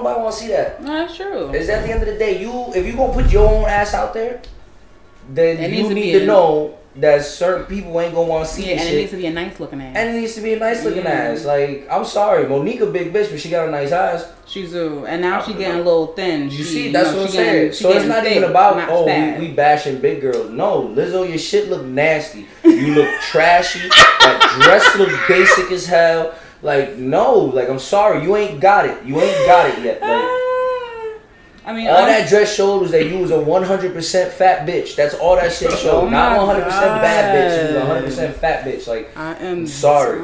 nobody want to see that. No, that's true. It's at the end of the day, if you gonna put your own ass out there, then you need to know that certain people ain't gonna want to see and shit. it needs to be a nice looking ass. And it needs to be a nice looking ass. Like, I'm sorry, Monique a big bitch, but she got a nice ass. She's and now she getting a little thin. You see, that's what I'm saying. So it's not even about we bashing big girls. No, Lizzo, your shit look nasty. You look trashy. That dress look basic as hell. Like, no, like, I'm sorry, you ain't got it. You ain't got it yet. Like, I mean, all that dress showed was that you was a 100% fat bitch. That's all that shit showed. Not 100% bad bitch. You was a 100% fat bitch. Like, I'm sorry.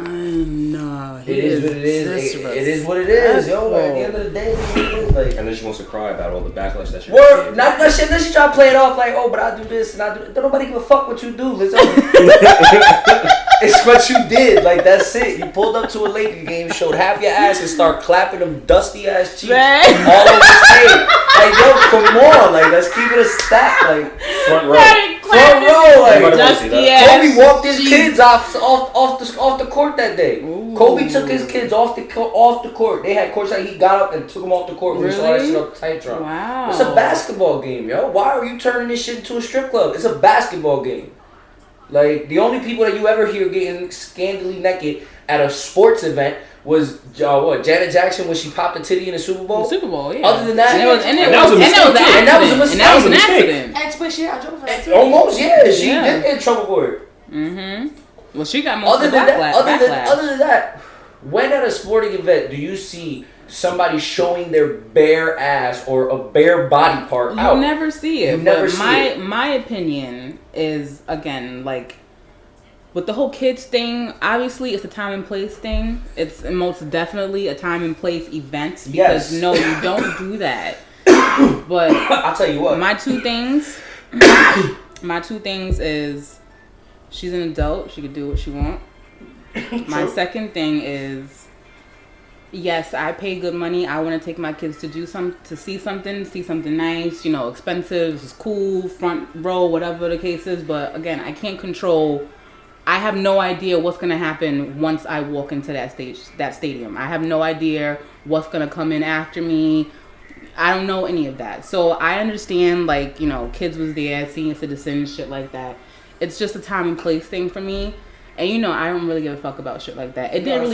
It is what it is. It is what it is, yo. Like, at the end of the day, it is. Like, and then she wants to cry about all the backlash that she received. Not that shit. Then she try to play it off like, oh, but I do this and I do. Don't nobody give a fuck what you do, Lizzo. It's what you did. Like, that's it. You pulled up to a Laker game, showed half your ass, and start clapping them dusty ass cheeks all over the stage. Like, yo, come on. Like, let's keep it a stack. Like, front row. Like, Kobe walked his kids off the court that day. Ooh. Kobe took his kids off the court. They had courts like he got up and took them off the court when he saw that shit up the Titantron. Wow. It's a basketball game, yo. Why are you turning this shit into a strip club? It's a basketball game. Like, the only people that you ever hear getting scandally naked at a sports event was Janet Jackson when she popped a titty in the Super Bowl. The Super Bowl, yeah. Other than that, that was a mistake. Almost, yeah. She did get in trouble for it. Mm-hmm. Well, she got most of the backlash. Other than that, when at a sporting event do you see somebody showing their bare ass or a bare body part out? You never see it. My opinion is, again, like, with the whole kids thing, obviously it's a time and place thing. It's most definitely a time and place event. Because no, you don't do that. But I'll tell you what. My two things is she's an adult. She could do what she wants. My second thing is, yes, I pay good money. I want to take my kids to see something nice, expensive, this is cool, front row, whatever the case is. But again, I can't control. I have no idea what's going to happen once I walk into that stadium. I have no idea what's going to come in after me. I don't know any of that. So I understand, like, kids was there, senior citizens, shit like that. It's just a time and place thing for me. And I don't really give a fuck about shit like that. It didn't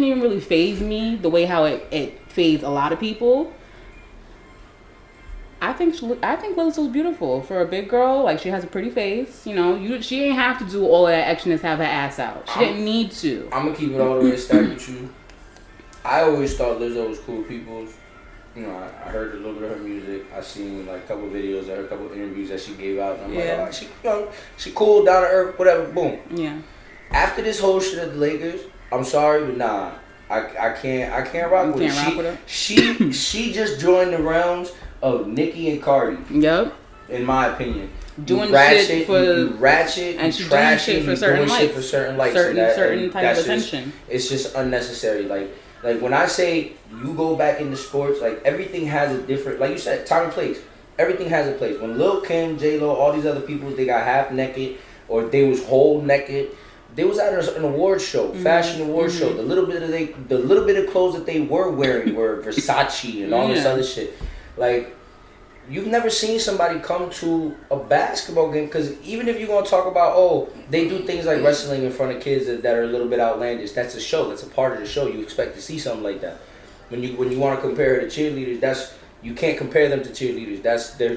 even really faze me the way how it fazed a lot of people. I think Lizzo's beautiful for a big girl. Like, she has a pretty face. She ain't have to do all of that extraness, have her ass out. She didn't need to. I'm gonna keep it all the way stacked with you. I always thought Lizzo was cool people's. I heard a little bit of her music. I seen like a couple videos of her, a couple interviews that she gave out, and I'm like, oh, she cool, down to earth, whatever. Boom. Yeah. After this whole shit at the Lakers, I'm sorry, but nah, I can't rock with her. She just joined the realms of Nicki and Cardi. Yep. In my opinion. Doing shit for you ratchet, and you she's trash doing shit for certain likes. Certain type of attention. It's just unnecessary. Like when I say you go back into sports, like everything has a different, like you said, time and place. Everything has a place. When Lil Kim, J Lo, all these other people, they got half naked or they was whole naked. They was at an award show, fashion award show. The little bit of clothes that they were wearing were Versace and all this other shit. Like, you've never seen somebody come to a basketball game, because even if you're gonna talk about, they do things like wrestling in front of kids that are a little bit outlandish. That's a show. That's a part of the show. You expect to see something like that. When you want to compare her to cheerleaders, you can't compare them to cheerleaders. That's their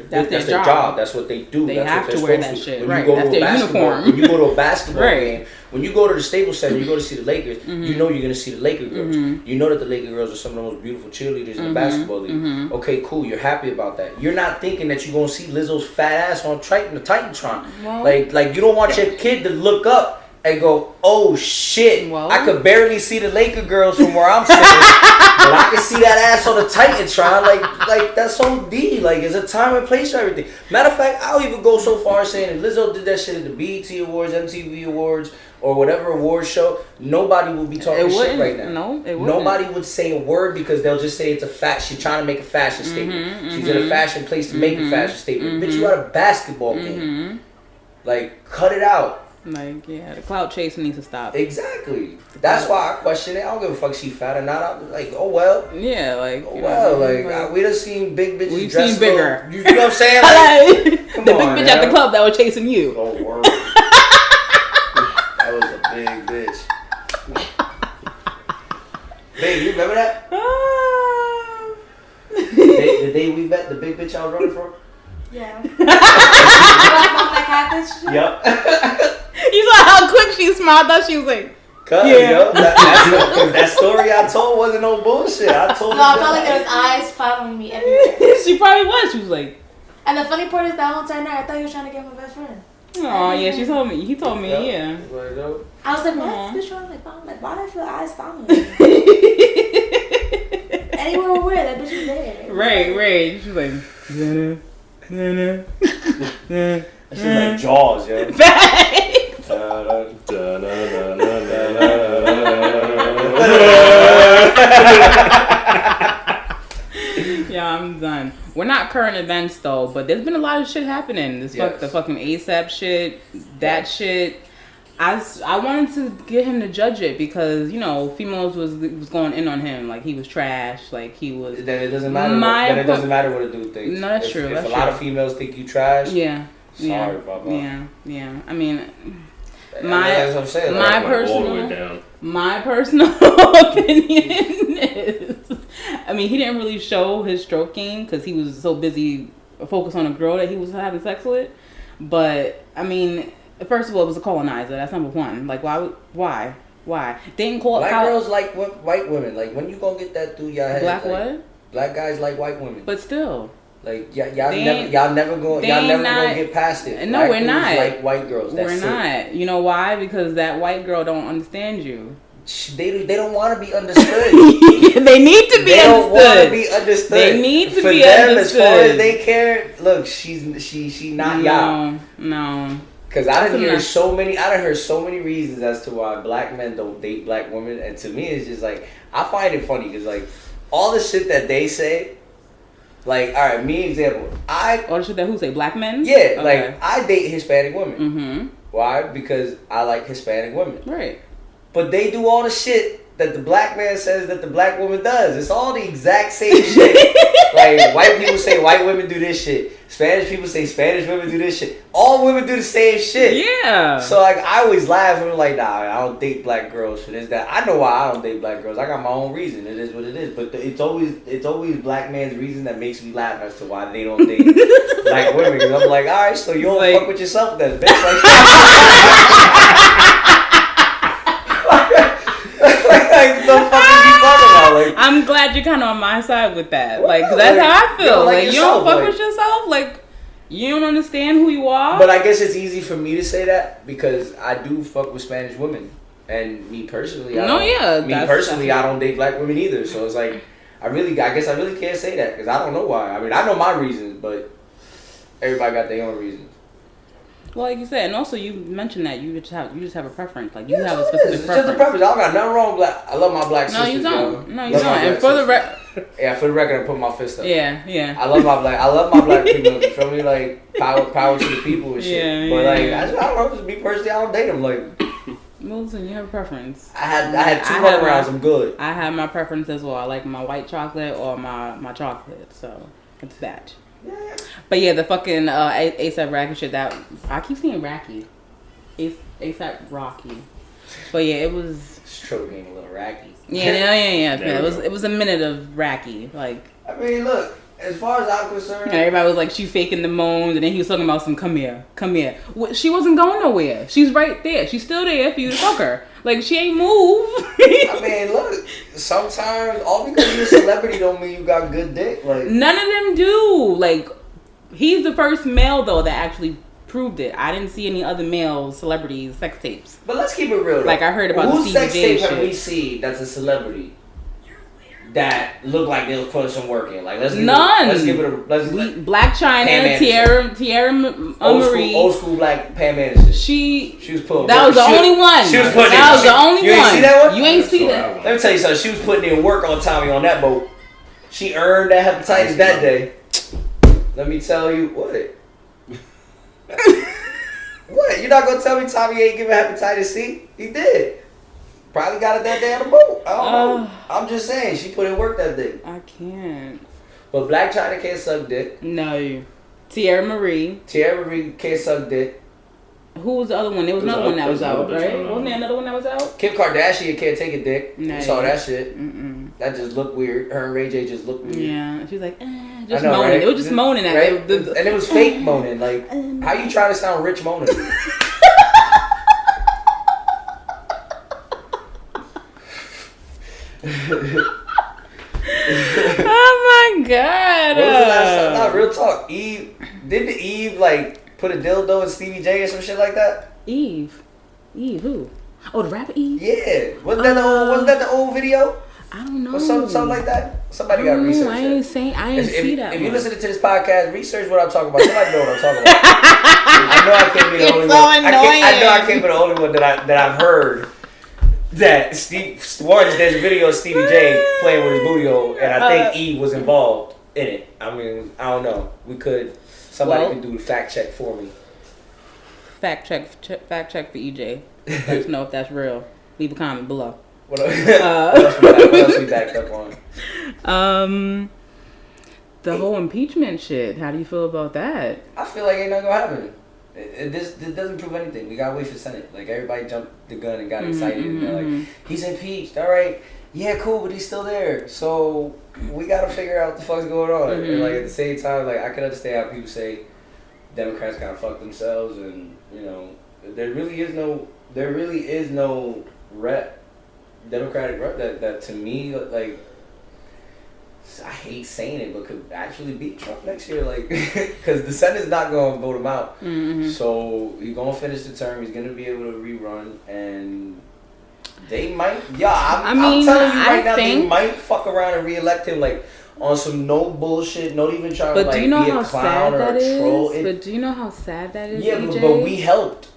job. That's what they do. They that's have what to wear that shit. When you go that's to a their uniform. When you go to a basketball game, when you go to the Staples Center, you go to see the Lakers, you know you're going to see the Laker girls. You know that the Laker girls are some of the most beautiful cheerleaders in the basketball league. Okay, cool. You're happy about that. You're not thinking that you're going to see Lizzo's fat ass on the Titantron. Well, like you don't want your kid to look up and go, oh shit, I could barely see the Laker girls from where I'm sitting, but I can see that ass on the Titantron. Like that's so D. Like, it's a time and place for everything. Matter of fact, I'll even go so far as saying if Lizzo did that shit at the BET Awards, MTV Awards, or whatever award show, nobody would be talking shit right now. No, it wouldn't. Nobody would say a word, because they'll just say it's a she's trying to make a fashion statement. She's in a fashion place to make a fashion statement. Bitch, you at a basketball game. Like, cut it out. Like, yeah, the clout chasing needs to stop. Exactly. That's why I question it. I don't give a fuck if she fat or not. I'm like, oh well. Yeah, like. Oh well, like we done seen big bitches. We've seen bigger. You know what I'm saying? Like, come the on, big bitch at the club that was chasing you. Oh word. That was a big bitch. Babe, you remember that? The day we met, the big bitch I was running for? Yeah. That catfish? Yep. You saw how quick she smiled. Thought she was like, Yo, that story I told wasn't no bullshit. I told No, I felt like there was eyes following me everywhere. She probably was. She was like. And the funny part is that whole time I thought he was trying to get my best friend. Oh yeah, she told me. He told me, yeah. I was like, what? This bitch trying to follow me. Like, why did I feel eyes following me? Anywhere we're that bitch was there. Right. She was like, That shit like Jaws, yo. Yeah, I'm done. We're not current events though, but there's been a lot of shit happening. The fucking ASAP shit, that shit. I wanted to get him to judge it because, you know, females was going in on him like he was trash, like he was. Then it doesn't matter. Then it doesn't matter what a dude thinks. No, that's true. If a lot of females think you trash, sorry, Baba. Yeah. I mean, that's what I'm saying. My personal opinion is, I mean, he didn't really show his stroking because he was so busy focused on a girl that he was having sex with. But I mean, first of all, it was a colonizer. That's number one. Like, why? They didn't call black girls like white women. Like, when you gonna get that through your head? Black like, what? Black guys like white women. But still. Like y'all never gonna get past it. No, we're not. Like white girls. That's we're not. You know why? Because that white girl don't understand you. They don't want to be understood. They need to be understood. They don't want to be understood. They need to be understood. As far as they care, look, she not y'all. No. Because I done heard so many reasons as to why black men don't date black women, and to me it's just like I find it funny because like all the shit that they say. Like, all right, me example. All the shit that who say black men? Yeah, okay. Like I date Hispanic women. Mm-hmm. Why? Because I like Hispanic women. Right. But they do all the shit that the black man says that the black woman does. It's all the exact same shit. Like white people say white women do this shit. Spanish people say Spanish women do this shit. All women do the same shit. Yeah. So like I always laugh and I'm like, nah, I don't date black girls for this, that. I know why I don't date black girls. I got my own reason. It is what it is. But it's always black man's reason that makes me laugh as to why they don't date black women. Because I'm like, all right, so you don't fuck with yourself then, bitch. Like the fuck are you talking about? Like, I'm glad you're kind of on my side with that. Like, cause that's how I feel. Like you don't fuck with yourself. Like, you don't understand who you are. But I guess it's easy for me to say that because I do fuck with Spanish women, and me personally, I don't date black women either. So it's like, I guess I really can't say that because I don't know why. I mean, I know my reasons, but everybody got their own reasons. Well, like you said, and also you mentioned that you just have a preference. Like you have a specific preference. It's just a preference. I don't got nothing wrong with black. I love my black sisters. No, you don't. Yo. No, you don't. And for the record, for the record, I put my fist up. Yeah. I love my black people. You feel me? Like power to the people and shit. But like, I don't know. Just me personally, I don't date them. Like, Wilson, you have a preference. I had two runarounds. I'm good. I have my preference as well. I like my white chocolate or my chocolate. So it's that. Yeah. But yeah, the fucking ASAP Rocky shit that I keep saying Rocky, ASAP Rocky. But yeah, it was stroking a little Rocky. Yeah. It was a minute of Rocky. Like, I mean, look, as far as I'm concerned, everybody was like, she faking the moans, and then he was talking about some come here. She wasn't going nowhere. She's right there. She's still there for you to fuck her. Like, she ain't moved. I mean, look, sometimes all because you're a celebrity don't mean you got good dick. Like, none of them do. Like, he's the first male though that actually proved it. I didn't see any other male celebrities sex tapes. But let's keep it real. Though. Like, I heard about whose the sex tape have we seen that's a celebrity that look like they was putting some work in? Like, let's give it Black China, Tierra Marie, old school black Pam Anderson. She was putting. That was the only one. She was putting. That was the only one. You ain't see that one? You ain't see that. Let me tell you something. She was putting in work on Tommy on that boat. She earned that hepatitis that day. Let me tell you what. What? You're not gonna tell me Tommy ain't giving hepatitis C? He did. Probably got it that day on the boat. I don't know. I'm just saying, she put in work that day. I can't. But Black China can't suck dick. No. Tierra Marie can't suck dick. Who was the other one? There was another one that was out, right? Wasn't there another one that was out? Kim Kardashian can't take a dick. No. You saw that shit. Mm-mm. That just looked weird. Her and Ray J just looked weird. Yeah. She was like, just know, moaning. right? They were just moaning at right? it. And it was fake moaning. Like, how you trying to sound rich moaning? Oh my god. What was the last time? Not real talk. Didn't Eve like put a dildo in Stevie J or some shit like that? Eve who? Oh, the rapper Eve? Yeah. Wasn't that the old video? I don't know. Or something like that? Somebody got research. I ain't see that. If you're listening to this podcast, research what I'm talking about. Somebody know what I'm talking about. I know I can't be the only one. I know I can't be the only one that I've heard that there's a video of Stevie J playing with his booty hole, and I think Eve was involved in it. I mean, I don't know. Somebody can do the fact check for me. Fact check for EJ. Let us know if that's real. Leave a comment below. What else we backed up on? The whole impeachment shit. How do you feel about that? I feel like ain't nothing gonna happen. This doesn't prove anything. We gotta wait for Senate. Like, everybody jumped the gun and got excited. And they're like, he's impeached. All right. Yeah, cool, but he's still there. So we gotta figure out what the fuck's going on. And like, at the same time, like, I can understand how people say Democrats gotta fuck themselves, and there really is no Democratic rep that to me, like, I hate saying it, but could actually beat Trump next year, like, because the Senate's not going to vote him out. So he's going to finish the term. He's going to be able to rerun, and they might. Yeah, I'm telling you right now, they might fuck around and reelect him, like, on some no bullshit, not even trying to, like, be a clown or a troll. But do you know how sad that is? Yeah, EJ? but we helped.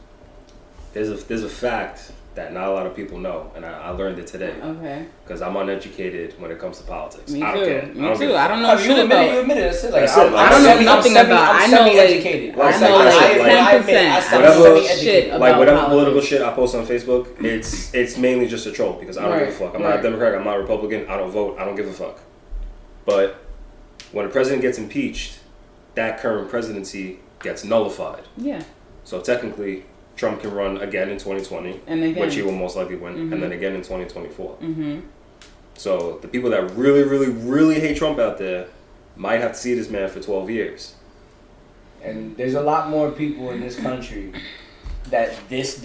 There's a fact that not a lot of people know, and I learned it today. Okay. Because I'm uneducated when it comes to politics. Me I don't too. care. Me too. I don't know shit about it. You admitted it. Like, I don't know nothing about. I know educated. I know like 10% shit about like whatever politics. political shit I post on Facebook, it's mainly just a troll because I don't give a fuck. I'm not a Democrat. I'm not a Republican. I don't vote. I don't give a fuck. But when a president gets impeached, that current presidency gets nullified. Yeah. So technically, Trump can run again in 2020, which he will most likely win, and then again in 2024. So the people that really, really, really hate Trump out there might have to see this man for 12 years. And there's a lot more people in this country that this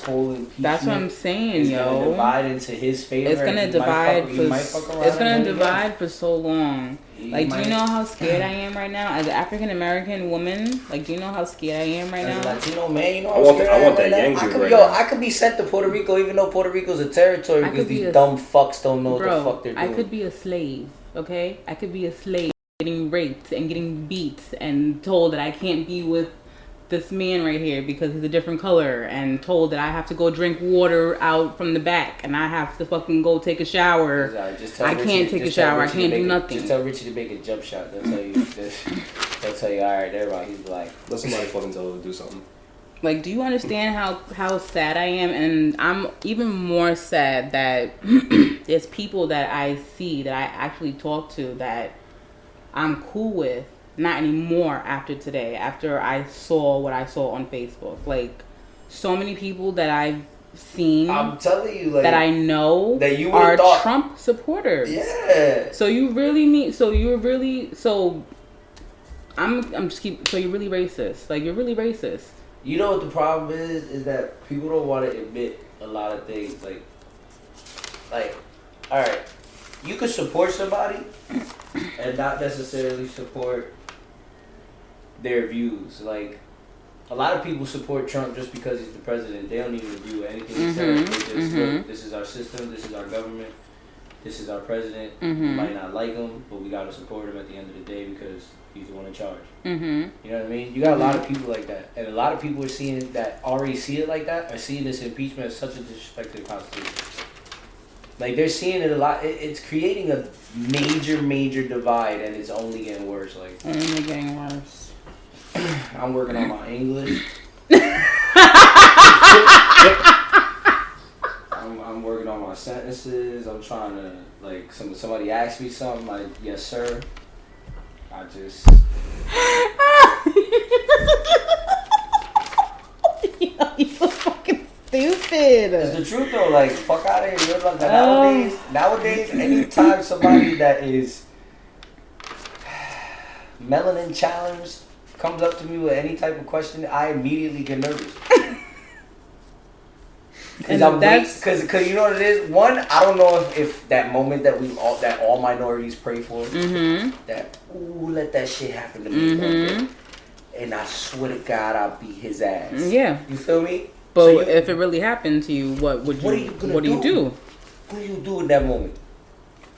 whole impeachment. That's what I'm saying, is gonna divide into his favor. It's gonna divide for so long. Like, do you know how scared I am right now as an African American woman? Like, do you know how scared I am right now? As a Latino man, you know I want that Yang dude right now. I could be sent to Puerto Rico, even though Puerto Rico's a territory, because these dumb fucks don't know what the fuck they're doing. I could be a slave, okay? I could be a slave getting raped and getting beat and told that I can't be with this man right here because he's a different color, and told that I have to go drink water out from the back and I have to fucking go take a shower. I can't take a shower. I can't do nothing. Just tell Richie to make a jump shot. They'll tell you. They'll tell you. All right, they're right. He's black. Let somebody fucking tell him to do something. Like, do you understand how sad I am? And I'm even more sad that there's people that I see that I actually talk to that I'm cool with. Not anymore after today, after I saw what I saw on Facebook. Like, so many people that I've seen, I'm telling you, like, that I know that you are thought, Trump supporters. Yeah. So you really mean, so you're really, so I'm just so you're really racist. Like, you're really racist. You know what the problem is that people don't want to admit a lot of things. Like, all right, you could support somebody and not necessarily support their views. Like, a lot of people support Trump just because he's the president. They don't even review anything he says. They just look, this is our system, this is our government, this is our president. We might not like him, but we gotta support him at the end of the day because he's the one in charge. You know what I mean? You got a lot of people like that, and a lot of people are seeing that, already see it like that, are seeing this impeachment as such a disrespect to the Constitution. Like, they're seeing it a lot. It's creating a major divide, and it's only getting worse. Like, only getting worse. I'm working on my English. I'm I'm working on my sentences. I'm trying to, like, somebody asks me something, like, yes, sir. I just... You're so fucking stupid. It's the truth, though. Like, fuck out of here. Like, nowadays, anytime somebody that is melanin challenged comes up to me with any type of question, I immediately get nervous. Because you know what it is. One, I don't know if that moment that all minorities pray for, that let that shit happen to me, and I swear to God, I'll beat his ass. Yeah, you feel me? But if it really happened to you, what do you do? What do you do in that moment?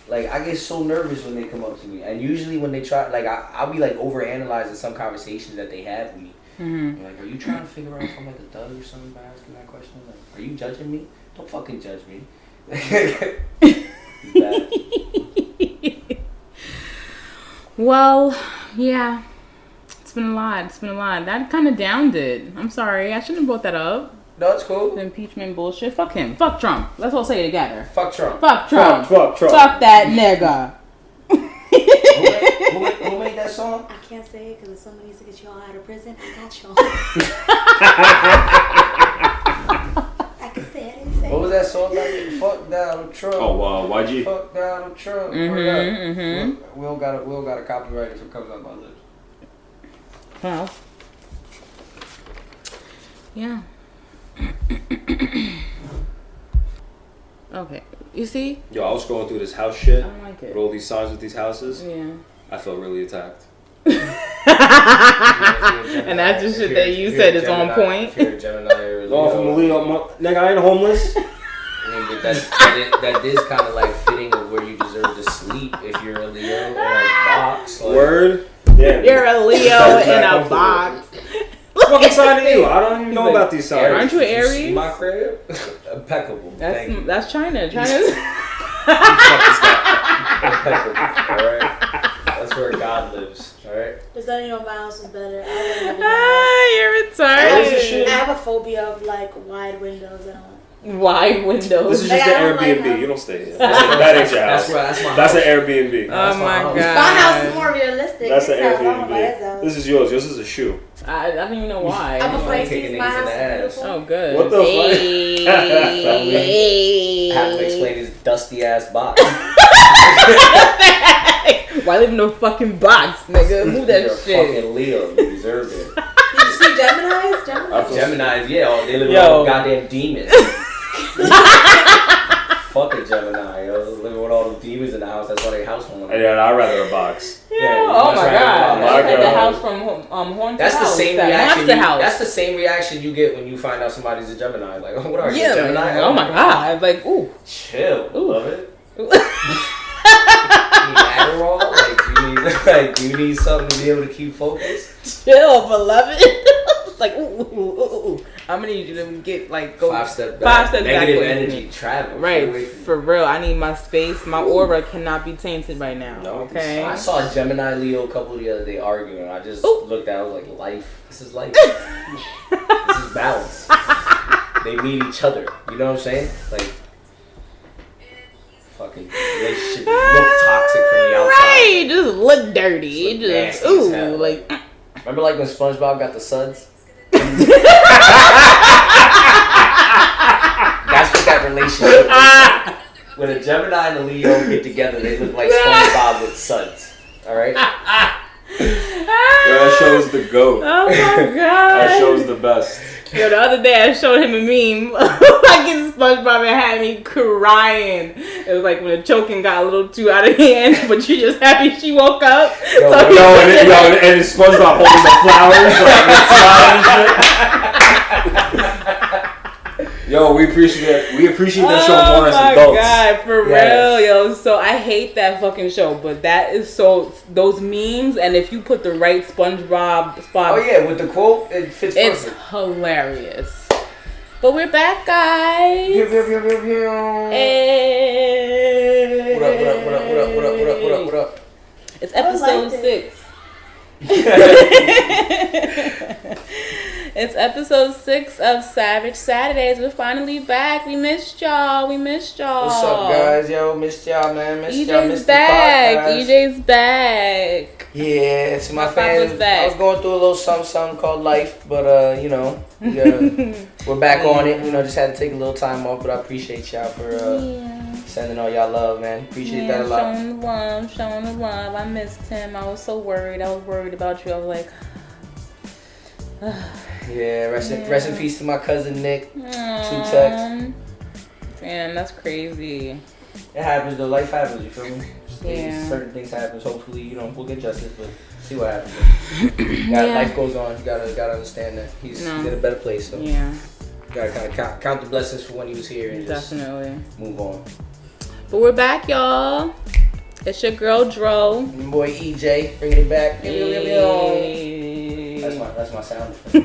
Like, I get so nervous when they come up to me, and usually when they try, like, I'll be like overanalyzing some conversations that they have with me. Like, are you trying to figure out if I'm like a thug or something by asking that question? Like, are you judging me? Don't fucking judge me. Well, yeah. It's been a lot. That kind of downed it. I'm sorry. I shouldn't have brought that up. No, it's cool. The impeachment bullshit. Fuck him. Fuck Trump. Let's all say it together. Fuck Trump. Fuck Trump. Fuck Trump. Fuck that nigga. Who made that song? I can't say it because if somebody needs to get y'all out of prison, I got y'all. I can say it. I didn't say What was that song like? Fuck Donald Trump. Oh, wow. YG? Fuck Donald Trump. We don't got a copyright if it comes out my lips. Well. Yeah. Okay. You see? Yo, I was going through this house shit. I don't like it. With all these signs with these houses. Yeah. I felt really attacked. And that's the shit that you said is on point. If you're a Gemini or a Going from a Leo, nigga, I ain't homeless. I mean, that is kind of like fitting of where you deserve to sleep if you're a Leo in a box. Like, Word? Yeah. You're a Leo in a box. What fucking sign are you? I don't even know about these signs. Aren't you an Aries? My crib? Impeccable. That's China. China's... Impeccable. Alright? That's where God lives. Alright? Just letting you know my house is better. You're retarded. I have a phobia of like wide windows. Wide windows. This is just an Airbnb. You don't stay here. That ain't your house. That's an Airbnb. Oh my God. My house is more realistic. That's an Airbnb. This is yours. Yours is a shoe. I don't even know why. I'm a Pisces. My house is beautiful. Oh, good. What the fuck? I have to explain this dusty ass box. Why live in no fucking box, nigga? Move that You're shit. a fucking Leo. You deserve it. Did you see Geminis? Geminis, yeah. They live with all goddamn demons. Fuck a Gemini, yo. Living with all them demons in the house. That's why they house home. Yeah, I'd rather a box. Yeah. Oh my God. That's like the house from Haunted That's House. the same reaction. House. That's the same reaction you get when you find out somebody's a Gemini. Like, oh, what are you, Gemini? Like, oh my God. Like, ooh. Chill. Ooh. Love it. You need Adderall? Like, do you need something to be able to keep focused? Chill, beloved. It's like, ooh. I'm gonna need you to get like go 5 steps back. Negative back energy travel. Right, for real. I need my space. My aura cannot be tainted right now. No, okay. I saw a Gemini Leo couple the other day arguing. I just looked at it. I was like, life. This is life. This is balance. They meet each other. You know what I'm saying? Like, fucking relationship look toxic from the outside. Right, just look dirty. It just like. Remember, like when SpongeBob got the suds. That's what that relationship is. When a Gemini and a Leo get together, they look like SpongeBob with suds. Alright? That show's the GOAT. Oh my God. That show's the best. Yo, the other day I showed him a meme like in SpongeBob and had me crying. It was like when the choking got a little too out of hand, but you're just happy she woke up. And it's SpongeBob holding the flowers like shit. Yo, we appreciate that show more as adults. Oh my God, for real, yo. So I hate that fucking show, but that is those memes, and if you put the right SpongeBob spot. Oh yeah, with the quote, it fits perfect. It's hilarious. But we're back, guys. Hey. What up? It's episode 6. It's episode 6 of Savage Saturdays. We're finally back. We missed y'all. What's up, guys? Yo, missed y'all, man. Missed y'all. EJ's back. EJ's back. Yeah, it's my fans. I was going through a little something called life, but we're back on it. Just had to take a little time off, but I appreciate y'all for sending all y'all love, man. Appreciate that a lot. Showing the love. I missed him. I was so worried. I was worried about you. I was like, yeah, rest in peace to my cousin Nick. 2 texts. Damn, that's crazy. It happens though. Life happens. You feel me? Yeah. Certain things happen. Hopefully, we'll get justice, but see what happens. Life goes on. You gotta understand that he's in a better place. So yeah, you gotta kind of count the blessings for when he was here and definitely just move on. But we're back, y'all. It's your girl Dro. Your boy EJ, bringing it back. That's my sound effect.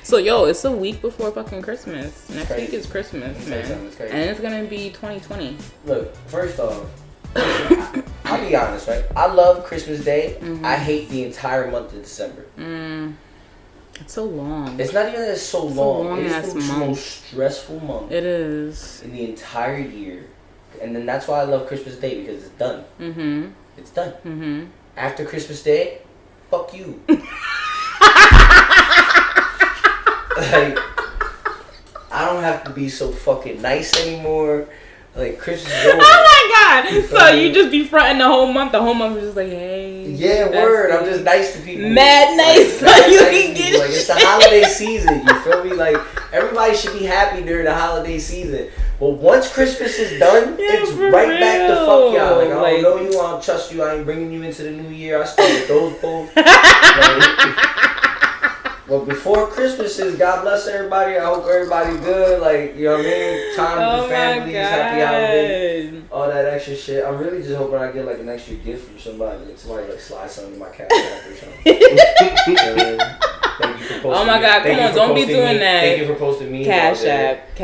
So it's a week before fucking Christmas. Next week is Christmas, man. And it's gonna be 2020. Look, first off, I'll be honest, right? I love Christmas Day. Mm-hmm. I hate the entire month of December. It's so long. It's not even that it's so long. It is the month. most stressful month. It is. In the entire year. And then that's why I love Christmas Day, because it's done. Mm-hmm. It's done. Mm-hmm. After Christmas Day, fuck you. Like, I don't have to be so fucking nice anymore. Like, Christmas is over. Oh my god! So you just be fronting the whole month. The whole month is just like, hey. Yeah, word. I'm just nice to people. Mad nice. Like, you can get like, it's the holiday season. You feel me? Like, everybody should be happy during the holiday season. But once Christmas is done, it's right real. Back to fuck y'all. Like, I don't know you. I don't trust you. I ain't bringing you into the new year. I start with those posts. Well, before Christmas is, God bless everybody. I hope everybody good. Like, you know what I mean? Time with the families, happy holidays, all that extra shit. I'm really just hoping I get like an extra gift from somebody. Like somebody like slide something in my cash app or something. Thank you for posting. Oh my God, come on, don't be doing that. Thank you for posting me. Cash app.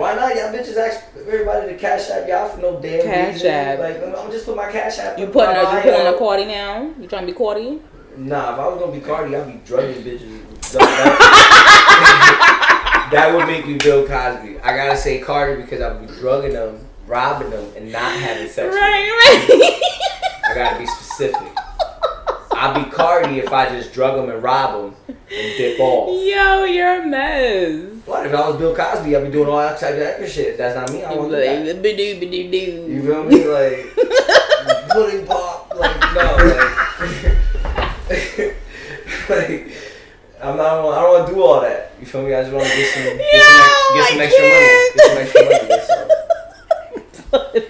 Why not? Y'all bitches ask everybody to cash app y'all for no damn cash app. Like, I'm just put my cash app. You putting a Cardi now? You trying to be Cardi? Nah, if I was gonna be Cardi, I'd be drugging bitches. That would make me Bill Cosby. I gotta say Cardi because I'd be drugging them, robbing them, and not having sex with them. Right. I gotta be specific. I'd be Cardi if I just drug them and rob them and dip off. Yo, you're a mess. What if I was Bill Cosby? I'd be doing all that type of extra shit. If that's not me, I won't do that. You feel me? Like pudding pop. Like no. Like I don't want to do all that. You feel me? I just want to get some extra money.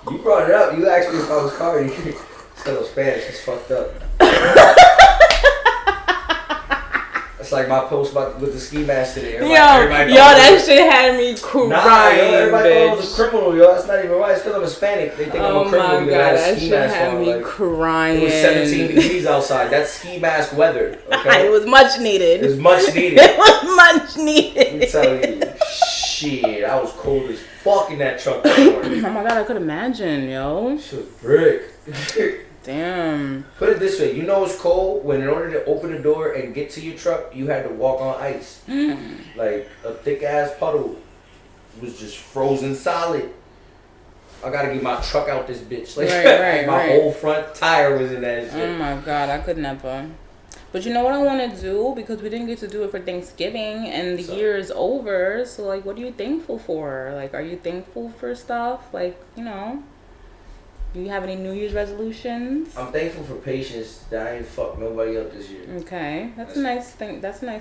You brought it up. You asked me if I was Cardi. Instead of Spanish, it's fucked up. It's like my post with the ski mask today. Everybody that shit had me crying. Nah, everybody thought I was a criminal, That's not even right. It's because I'm Hispanic. They think I'm a criminal because I had a ski mask on. Me crying. It was 17 degrees outside. That's ski mask weather. Okay? It was much needed. It was much needed. It was much needed. Let me tell you. Shit, I was cold as fuck in that truck that morning. Oh my God, I could imagine, yo. Shit was brick. Damn. Put it this way, it's cold when in order to open the door and get to your truck, you had to walk on ice. Like a thick ass puddle was just frozen solid. I gotta get my truck out this bitch. Like my whole front tire was in that shit. Oh my God, I could never. But you know what I want to do? Because we didn't get to do it for Thanksgiving and the year is over. So like, what are you thankful for? Like, are you thankful for stuff? Like, do you have any New Year's resolutions? I'm thankful for patience that I ain't fucked nobody up this year. Okay, that's a nice thing. That's one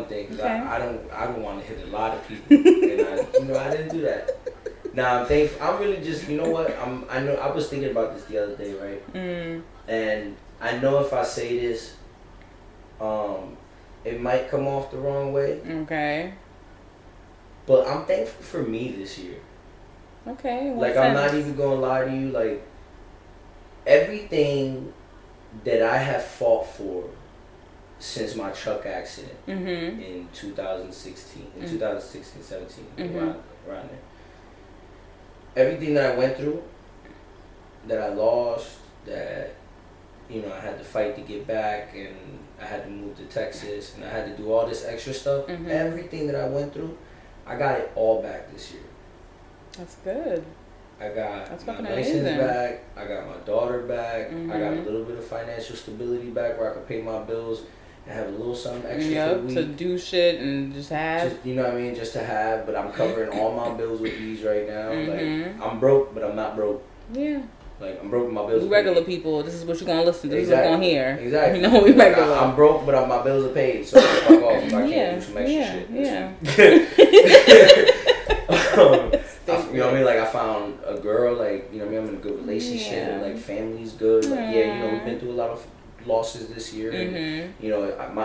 thing. Cause okay. I don't want to hit a lot of people, and I didn't do that. Nah, I'm thankful. I'm really just, you know what? I know I was thinking about this the other day, right? And I know if I say this, it might come off the wrong way. Okay. But I'm thankful for me this year. Okay. Like I'm not even gonna lie to you, like. Everything that I have fought for since my truck accident in 2016, 17, around there. Everything that I went through, that I lost, that you know, I had to fight to get back, and I had to move to Texas, and I had to do all this extra stuff. Mm-hmm. Everything that I went through, I got it all back this year. That's good. I got That's my fucking license amazing. back. I got my daughter back. Mm-hmm. I got a little bit of financial stability back where I could pay my bills and have a little something extra for the week. To do shit and just have. Just, you know what I mean? Just to have, but I'm covering all my bills with ease right now. Mm-hmm. Like, I'm broke, but I'm not broke. Yeah. Like, I'm broke, but my bills We are regular paid. people, this is what you're gonna listen to. This Exactly. is what you're gonna hear. Exactly. You know, we regular. Like, I'm broke, but my bills are paid, so fuck off if I can't do some extra shit. You know what I mean? Like, I found a girl, like, you know what I mean? I'm in a good relationship, Yeah. like, family's good. Like, yeah, you know, we've been through a lot of losses this year. And, you know, I'm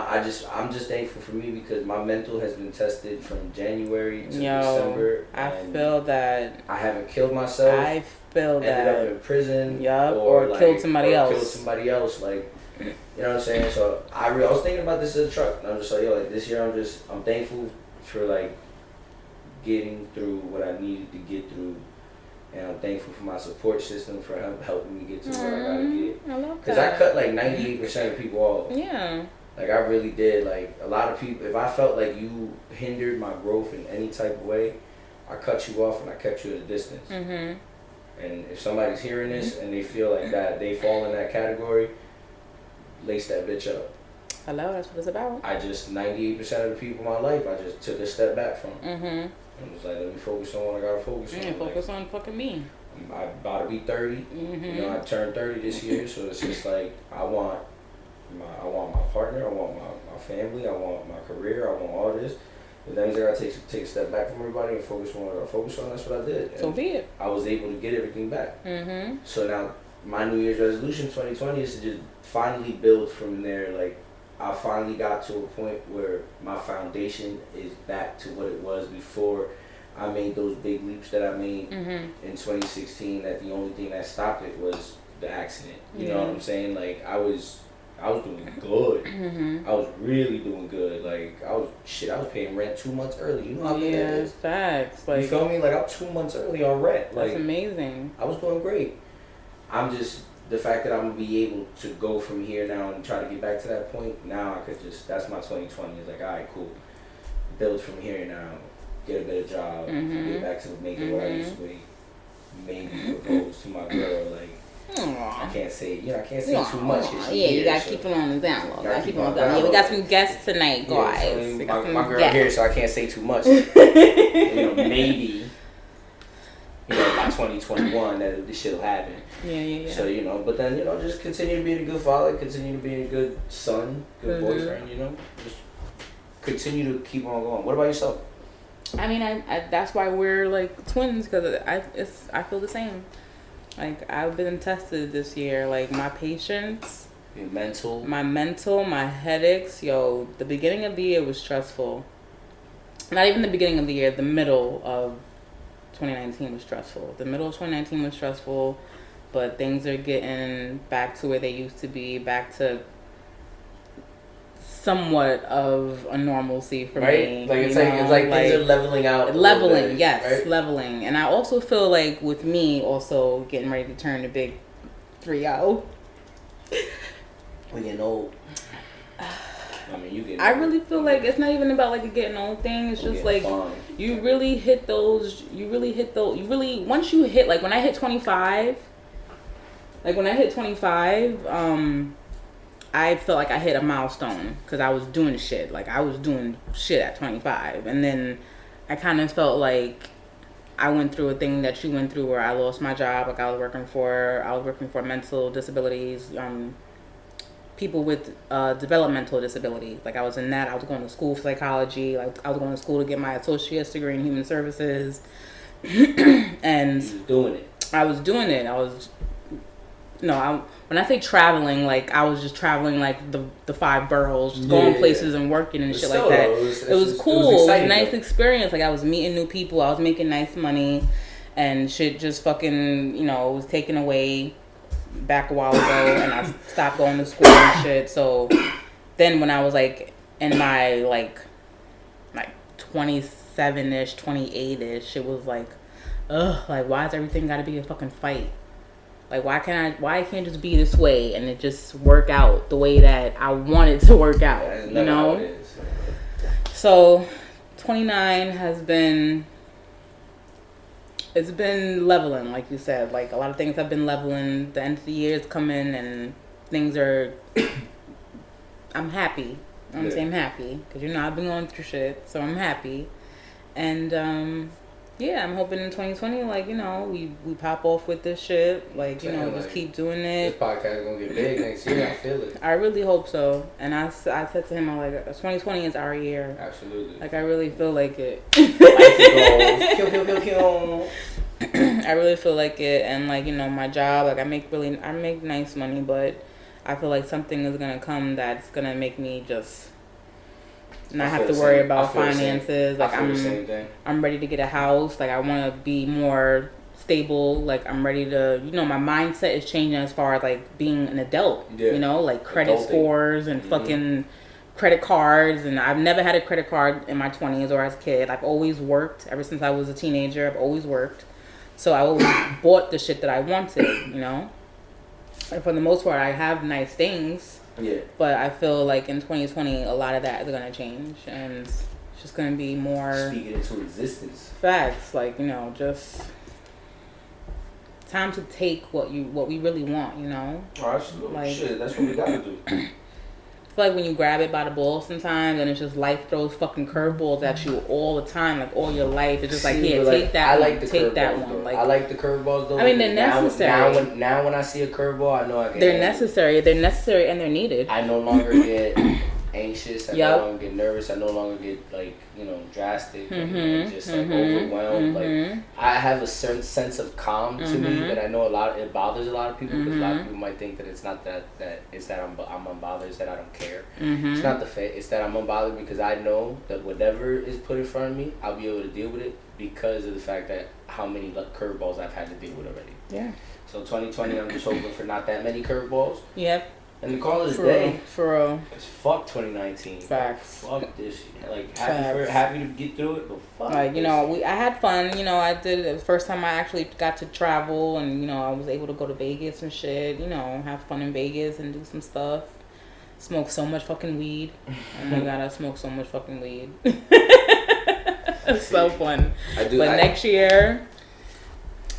just thankful for me because my mental has been tested from January to December. I feel that. I haven't killed myself. I feel that. Ended up in prison. Or like, killed somebody else. Killed somebody else. Like, you know what I'm saying? So I was thinking about this in the truck, and I'm just like, yo, like, this year I'm thankful for, like, getting through what I needed to get through. And I'm thankful for my support system for helping me get to where I gotta get. I love that. Because I cut like 98% of people off. Yeah. Like, I really did. Like, a lot of people, if I felt like you hindered my growth in any type of way, I cut you off and I kept you at a distance. And if somebody's hearing this and they feel like that, they fall in that category, lace that bitch up. Hello, that's what it's about. I just, 98% of the people in my life, I just took a step back from. And was like, let me focus on what I gotta focus on. Focus on fucking me. I'm about to be 30. You know, I turned 30 this year, so it's just like I want my partner, I want my family, I want my career, I want all this. The things I gotta take a step back from everybody and focus on what I gotta focus on. That's what I did. So be it. I was able to get everything back. So now my New Year's resolution 2020 is to just finally build from there. Like, I finally got to a point where my foundation is back to what it was before I made those big leaps that I made in 2016. That the only thing that stopped it was the accident. You know what I'm saying? Like, I was doing good. I was really doing good. Like, I was paying rent 2 months early. You know how good that is? Facts. Like, you feel me? Like, I'm 2 months early on rent. Like, that's amazing. I was doing great. I'm just, the fact that I'm going to be able to go from here now and try to get back to that point, now I could just, that's my 2020. It's like, all right, cool. Build from here now. Get a better job. Get back to making what I used to make. Maybe propose to my girl. Like, I can't say, I can't say too much. You gotta keep it on the down low. Gotta keep it on the down low. Yeah, we got some guests tonight, guys. My girl here, so I can't say too much. Maybe, by 2021 that this shit'll happen. Yeah. So, but then, just continue to be a good father, continue to be a good son, good boyfriend, just continue to keep on going. What about yourself? I mean, I that's why we're like twins, because I feel the same. Like, I've been tested this year. Like, my patience, my mental, my headaches. Yo, the beginning of the year was stressful. Not even the beginning of the year. The middle of 2019 was stressful. The middle of 2019 was stressful, but things are getting back to where they used to be. Back to somewhat of a normalcy for me. Like, it's like things are leveling out. Leveling, yes, right? Leveling. And I also feel like with me also getting ready to turn the big 3-0. When you're old. I mean, you get. I really feel like it's not even about like a getting old thing. It's just like you really hit those. Once you hit, like when I hit 25. I felt like I hit a milestone because I was doing shit. Like, I was doing shit at 25. And then I kind of felt like I went through a thing that you went through where I lost my job. Like, I was working for mental disabilities, people with developmental disabilities. Like, I was in that. I was going to school for psychology. Like, I was going to school to get my associate's degree in human services. And I was doing it. When I say traveling, like, I was just traveling like the 5 boroughs, just going places and working and shit like that. It was cool. It was a nice experience. Like, I was meeting new people. I was making nice money, and shit just fucking, was taken away back a while ago, and I stopped going to school and shit. So then when I was like in my like 27-ish, 28-ish, it was like, ugh, like, why has everything got to be a fucking fight? Like, why can't it just be this way and it just work out the way that I want it to work out? Yeah, you know? How it is. So 29 has been. It's been leveling, like you said. Like, a lot of things have been leveling. The end of the year is coming and things are... I'm happy. I'm saying happy. Because, you know, I've been going through shit. So I'm happy. And, yeah, I'm hoping in 2020, like, you know, we pop off with this shit. Like, you know, just keep doing it. This podcast is going to get big next year. I feel it. I really hope so. And I said to him, I'm like, 2020 is our year. Absolutely. Like, I really feel like it. Life goals. Kill. I really feel like it. And, like, you know, my job, like, I make nice money, but I feel like something is going to come that's going to make me just not have to worry about finances. Like, I'm ready to get a house. Like, I want to be more stable. Like, I'm ready to, you know, my mindset is changing as far as, like, being an adult. You know, like credit scores and fucking credit cards. And I've never had a credit card in my 20s or as a kid. I've always worked. Ever since I was a teenager, I've always worked. So I always bought the shit that I wanted, you know. And for the most part, I have nice things. Yeah. But I feel like in 2020, a lot of that is going to change. And it's just going to be more... Speaking into existence. Facts. Like, you know, just... Time to take what we really want, you know? Absolutely. Like, shit, that's what we got to do. I feel like when you grab it by the balls sometimes, and it's just life throws fucking curveballs at you all the time, like all your life. It's just like, here, take that one. I like the curveballs. Like, I like the curveballs though. I mean, they're necessary. Now when I see a curveball, I know I can. They're necessary. They're necessary and they're needed. I no longer get anxious. I no longer get nervous. I no longer get, like, you know, drastic and just like overwhelmed. Like, I have a certain sense of calm to me that I know it bothers a lot of people, because a lot of people might think that it's not that it's that I'm unbothered, it's that I don't care. It's not the fact. It's that I'm unbothered because I know that whatever is put in front of me, I'll be able to deal with it because of the fact that how many curveballs I've had to deal with already. Yeah. So 2020, I'm just hoping for not that many curveballs. Yep. And the call is day. For real. Because fuck 2019. Facts. Fuck this shit. Like, happy to get through it, but fuck. Like, you know, I had fun. You know, I did it the first time I actually got to travel, and, you know, I was able to go to Vegas and shit. You know, have fun in Vegas and do some stuff. Smoke so much fucking weed. Oh my god, I smoke so much fucking weed. It's so fun. Next year,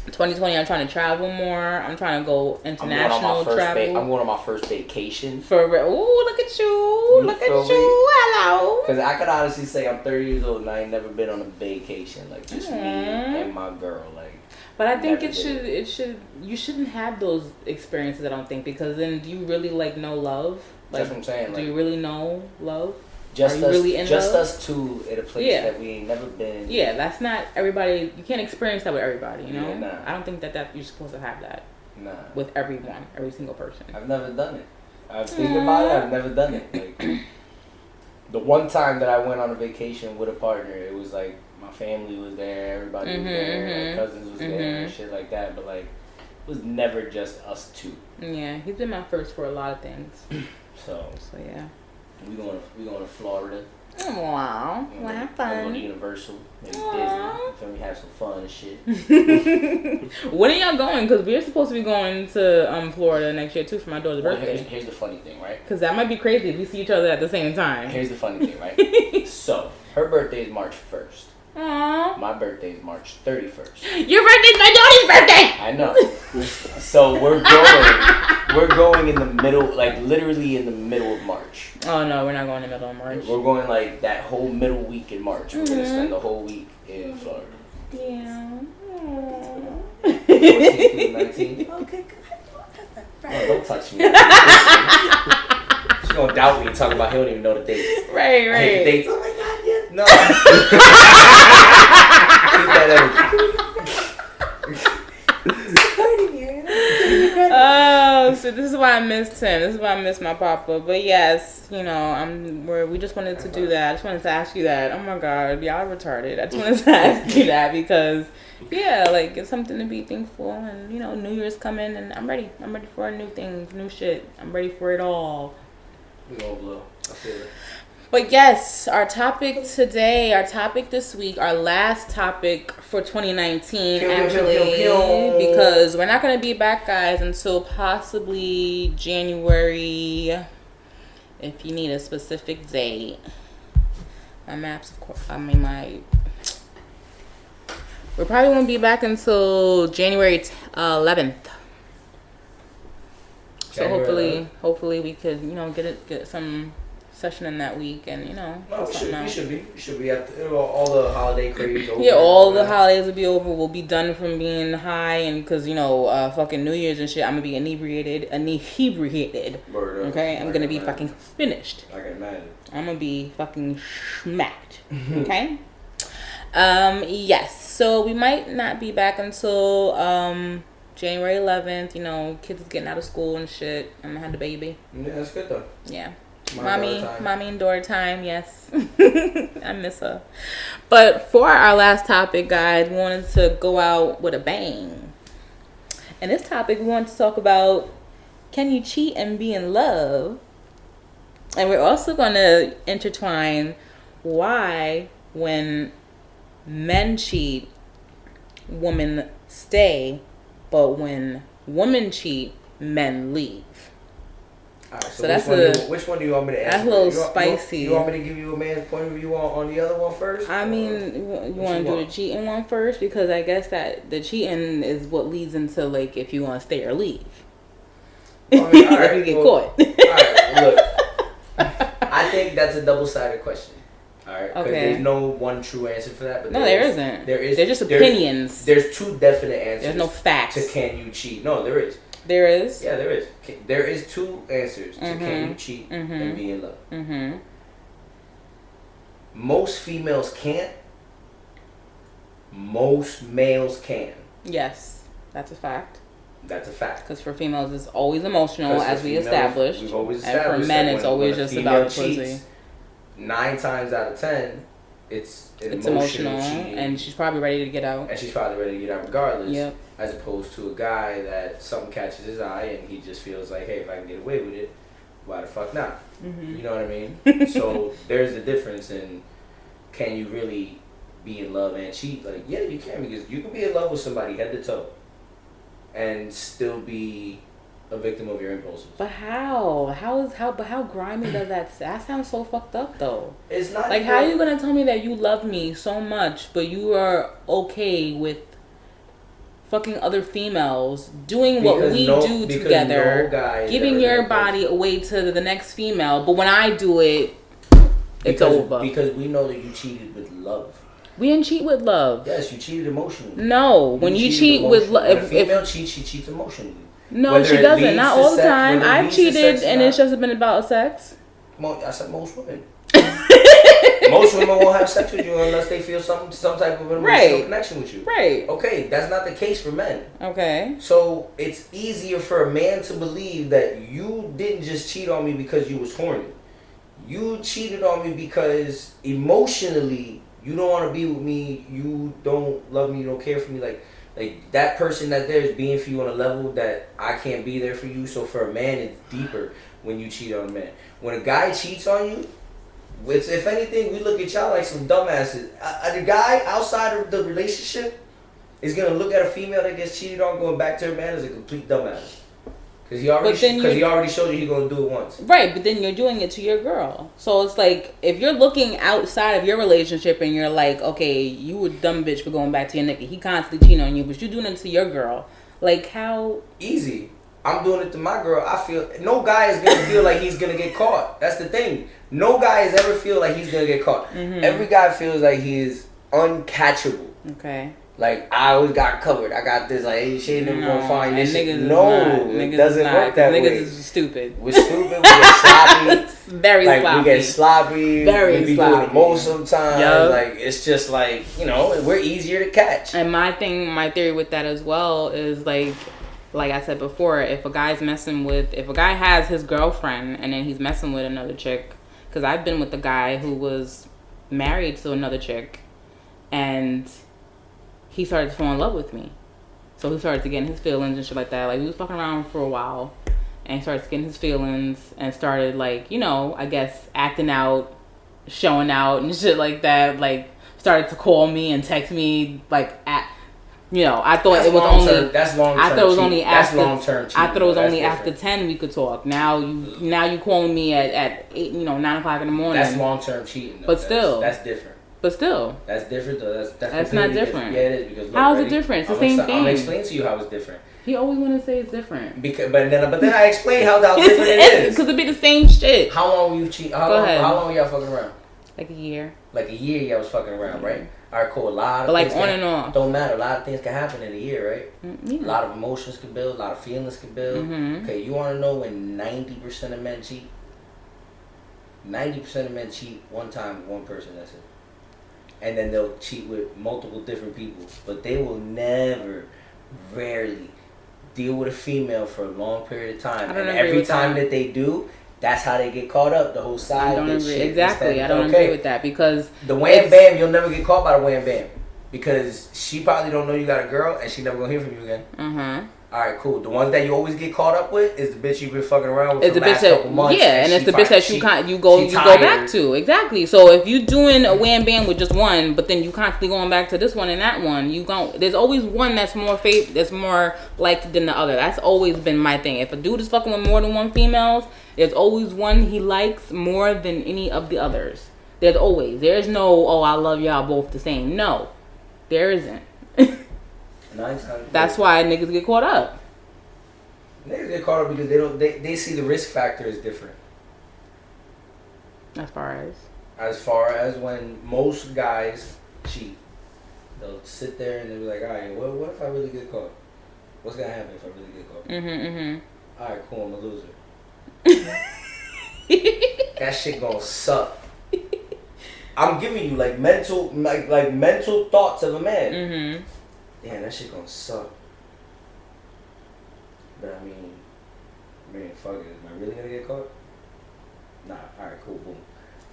2020, I'm trying to travel more. I'm trying to go international travel. I'm going on my first vacation. For real. Ooh, look at you. Look at you. Hello. Because I could honestly say I'm 30 years old and I ain't never been on a vacation. Like, just me and my girl. Like, but I think you shouldn't have those experiences, I don't think, because then do you really, like, know love? Like, that's what I'm saying. Do you really know love? Just us two at a place that we ain't never been. Yeah, that's not everybody. You can't experience that with everybody, you know? Yeah, nah. I don't think that you're supposed to have that. Nah. With everyone, every single person. I've never done it. I've thinking about it, I've never done it. Like, the one time that I went on a vacation with a partner, it was like my family was there, everybody was there, my cousins was there, and shit like that. But, like, it was never just us two. Yeah, he's been my first for a lot of things. So yeah. We going to Florida. Wow. We'll have fun. We'll go to Universal, maybe Disney. We have some fun and shit. When are y'all going? Because we're supposed to be going to Florida next year too for my daughter's birthday. Here's the funny thing, right? Because that might be crazy if we see each other at the same time. Here's the funny thing, right? So her birthday is March 1st. Aww. My birthday is March 31st. Your birthday's my daughter's birthday! I know. So we're going in the middle, like literally in the middle of March. Oh no, we're not going in the middle of March. We're going like that whole middle week in March. We're gonna spend the whole week in Florida. Yeah. 14th through 19th. Okay, good. Oh, don't touch me. She's gonna doubt me and talk about he don't even know the dates. Right. I hate the dates. Oh my god, yeah. No. Keep that Oh, so this is why I missed him. This is why I missed my papa. But yes, you know, we just wanted to do that. I just wanted to ask you that. Oh my god, y'all retarded. I just wanted to ask you that because, yeah, like, it's something to be thankful. And, you know, New Year's coming and I'm ready. I'm ready for new things, new shit. I'm ready for it all. We gonna blow. I feel it. But yes, our topic today, our topic this week, our last topic for 2019, actually, because we're not going to be back, guys, until possibly January, if you need a specific date. My maps, of course, we probably won't be back until January 11th. So hopefully we could, get some session in that week, and we should be after all the holiday craze over. Yeah, all the holidays will be over. We'll be done from being high, and because fucking New Year's and shit, I'm gonna be inebriated. Okay, I'm gonna be fucking finished. I can imagine. I'm gonna be fucking smacked. Okay. Yes. So we might not be back until January 11th. Kids is getting out of school and shit. I'm gonna have the baby. Yeah, that's good though. Yeah. Mommy and daughter time, yes. I miss her. But for our last topic, guys, we wanted to go out with a bang. And this topic, we want to talk about, can you cheat and be in love? And we're also going to intertwine why when men cheat, women stay, but when women cheat, men leave. Alright, so which one do you want me to answer? That's a little spicy. You want me to give you a man's point of view on the other one first? I mean, you want to do the cheating one first? Because I guess that the cheating is what leads into, like, if you want to stay or leave. If you get caught. Alright, look. I think that's a double-sided question. Alright? Because there's no one true answer for that. But there isn't. They're just opinions. There's two definite answers. There's no facts. To can you cheat. No, there is. There is? Yeah, there is. There is two answers to can you cheat and be in love. Mm-hmm. Most females can't. Most males can. Yes, that's a fact. That's a fact. Because for females, it's always emotional, as we established. We've always established. And for men, it's always just about pussy. 9 times out of 10, it's emotional, cheating. And she's probably ready to get out. And she's probably ready to get out regardless. Yep. As opposed to a guy that something catches his eye and he just feels like, hey, if I can get away with it, why the fuck not? Mm-hmm. You know what I mean? So there's the difference in, can you really be in love and cheat? Like, yeah, you can, because you can be in love with somebody head to toe and still be a victim of your impulses. But how? But how grimy does that sounds so fucked up though. It's not like, how are you gonna tell me that you love me so much, but you are okay with fucking other females doing what we do together, giving your body away to the next female, but when I do it, it's over. Because we know that you cheated with love. We didn't cheat with love. Yes, you cheated emotionally. No, when you cheat with love, if a female cheats, she cheats emotionally. No, whether she doesn't. Not all the time. I've cheated, and it's just been about sex. I said most women. Most women won't have sex with you unless they feel some type of emotional connection with you. Right. Okay, that's not the case for men. Okay. So it's easier for a man to believe that you didn't just cheat on me because you was horny. You cheated on me because emotionally you don't want to be with me. You don't love me. You don't care for me. Like that person that there is being for you on a level that I can't be there for you. So for a man, it's deeper when you cheat on a man. When a guy cheats on you, if anything, we look at y'all like some dumbasses. The guy outside of the relationship is gonna look at a female that gets cheated on going back to her man as a complete dumbass. Because he already showed you he's gonna do it once. Right, but then you're doing it to your girl. So it's like, if you're looking outside of your relationship and you're like, okay, you a dumb bitch for going back to your nigga. He constantly cheating on you, but you're doing it to your girl. Like, how easy? I'm doing it to my girl. I feel no guy is gonna feel like he's gonna get caught. That's the thing. No guy has ever feel like he's gonna get caught. Mm-hmm. Every guy feels like he is uncatchable. Okay. Like, I always got covered. I got this. Like, hey, she ain't never gonna find this shit. No, it doesn't work that way. Niggas is stupid. We're stupid. We get sloppy. Very sloppy. We get sloppy. Very we be sloppy. doing the most sometimes. Yep. Like, it's just like, we're easier to catch. And my theory with that as well is like I said before, if a guy has his girlfriend and then he's messing with another chick, because I've been with a guy who was married to another chick, and he started to fall in love with me. So he started to get in his feelings and shit like that. Like, we was fucking around for a while, and he started getting his feelings and started, like, I guess acting out showing out and shit like that. Like, started to call me and text me like at. I thought that's it was only. That's long term. I thought it was only after. That's long term. I thought it was only after 10 we could talk. Now you calling me at 8, 9:00 in the morning. That's long term cheating. Though. But still, that's different. But still, that's different though. That's not different. Yeah, it is because. Look, how is it different? It's the same thing. I'm gonna explain to you how it's different. He always want to say it's different. But then I explain how different it is. Because it'd be the same shit. How long were you cheating? How long were y'all fucking around? Like a year. Like a year, y'all was fucking around, right? All right, cool. A lot of but like things on and off. Don't matter. A lot of things can happen in a year, right? Yeah. A lot of emotions can build. A lot of feelings can build. Mm-hmm. Okay, you want to know when 90% of men cheat? 90% of men cheat one time with one person. That's it. And then they'll cheat with multiple different people, but they will never, rarely deal with a female for a long period of time. And every time that they do, that's how they get caught up. The whole side. I don't agree. Shit. Exactly. I don't agree with that because the wham bam, you'll never get caught by the wham bam because she probably don't know you got a girl and she never gonna hear from you again. Mm-hmm. All right, cool. The ones that you always get caught up with is the bitch you've been fucking around with for the last couple months. Yeah, and it's the bitch that you go back to. Exactly. So if you doing a wham bam with just one, but then you constantly going back to this one and that one, there's always one that's more liked than the other. That's always been my thing. If a dude is fucking with more than one females, there's always one he likes more than any of the others. There's no, oh, I love y'all both the same. No, there isn't. That's why niggas get caught up. Niggas get caught up because they see the risk factor is different. As far as when most guys cheat, they'll sit there and they'll be like, all right, what if I really get caught? What's gonna happen if I really get caught? All right, cool, I'm a loser. That shit gonna suck. I'm giving you like mental thoughts of a man. Damn, that shit gonna suck. But I mean, fuck it. Am I really gonna get caught? Nah. All right, cool, boom.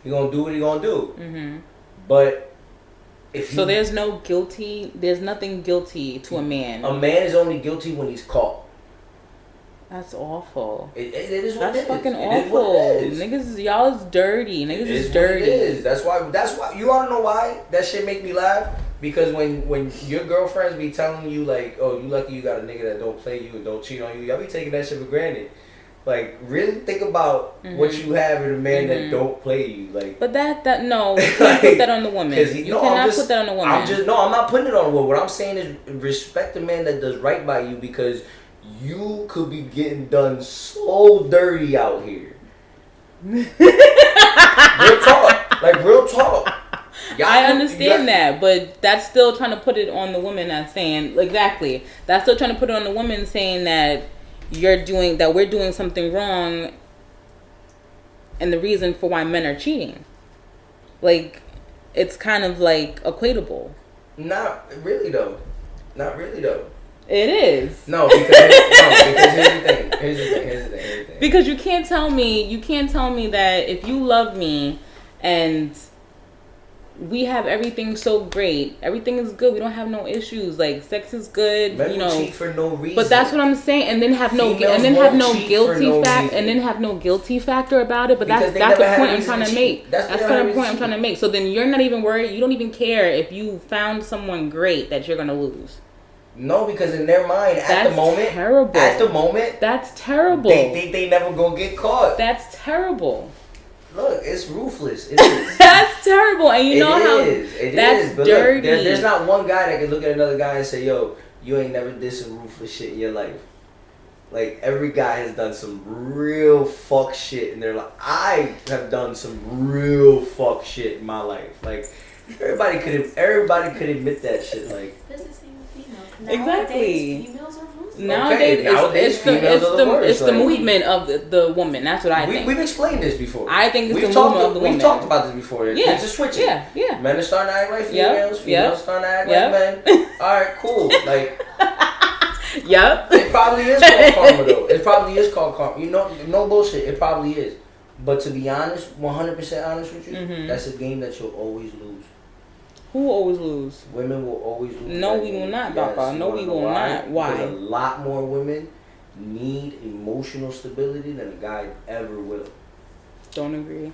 He gonna do what he gonna do. But if there's nothing guilty to a man. A man is only guilty when he's caught. That's awful. It is what That's it is. fucking awful. Niggas, y'all is dirty. Niggas is dirty. It is. That's why. You wanna know why that shit make me laugh? Because when your girlfriends be telling you like, oh, you lucky you got a nigga that don't play you and don't cheat on you, y'all be taking that shit for granted. Like, really think about what you have in a man that don't play you. Like, but no, you can't put that on the woman. You cannot put that on the woman. I'm not putting it on the woman. What I'm saying is respect the man that does right by you because you could be getting done so dirty out here. Real talk. Like, real talk. I understand that, but that's still trying to put it on the woman that's saying, exactly. That's still trying to put it on the woman saying that we're doing something wrong and the reason for why men are cheating. Like, it's kind of like equatable. Not really though. It is. No, because here's the thing. Because you can't tell me that if you love me and we have everything so great, everything is good, we don't have no issues, like sex is good, men cheat for no reason. But that's what I'm saying, and then have no guilty factor about it. But that's the point I'm trying to make. That's the point I'm trying to make. So then you're not even worried. You don't even care if you found someone great that you're gonna lose. No, because in their mind, at the moment, that's terrible. They never gonna get caught. That's terrible. Look, it's ruthless. It is. That's terrible, and you know how that's dirty. Look, there's not one guy that can look at another guy and say, "Yo, you ain't never did some ruthless shit in your life." Like, every guy has done some real fuck shit in their life. I have done some real fuck shit in my life. Like, everybody could admit that shit. Like, it's the same with females. Exactly. Females are ruthless. Nowadays, it's the movement of the woman. That's what I think. We've explained this before. I think it's the movement of the woman. We've talked about this before. Yeah. It's a switching. Yeah. Men are starting to act like females. Females starting to act like men. All right, cool. Like, yep. It probably is called karma, though. It probably is called karma. You know, no bullshit. It probably is. But to be honest, 100% honest with you, that's a game that you'll always lose. Who will always lose? Women will always lose. No, we will not, Papa. No, we will not. Why? Because a lot more women need emotional stability than a guy ever will. Don't agree.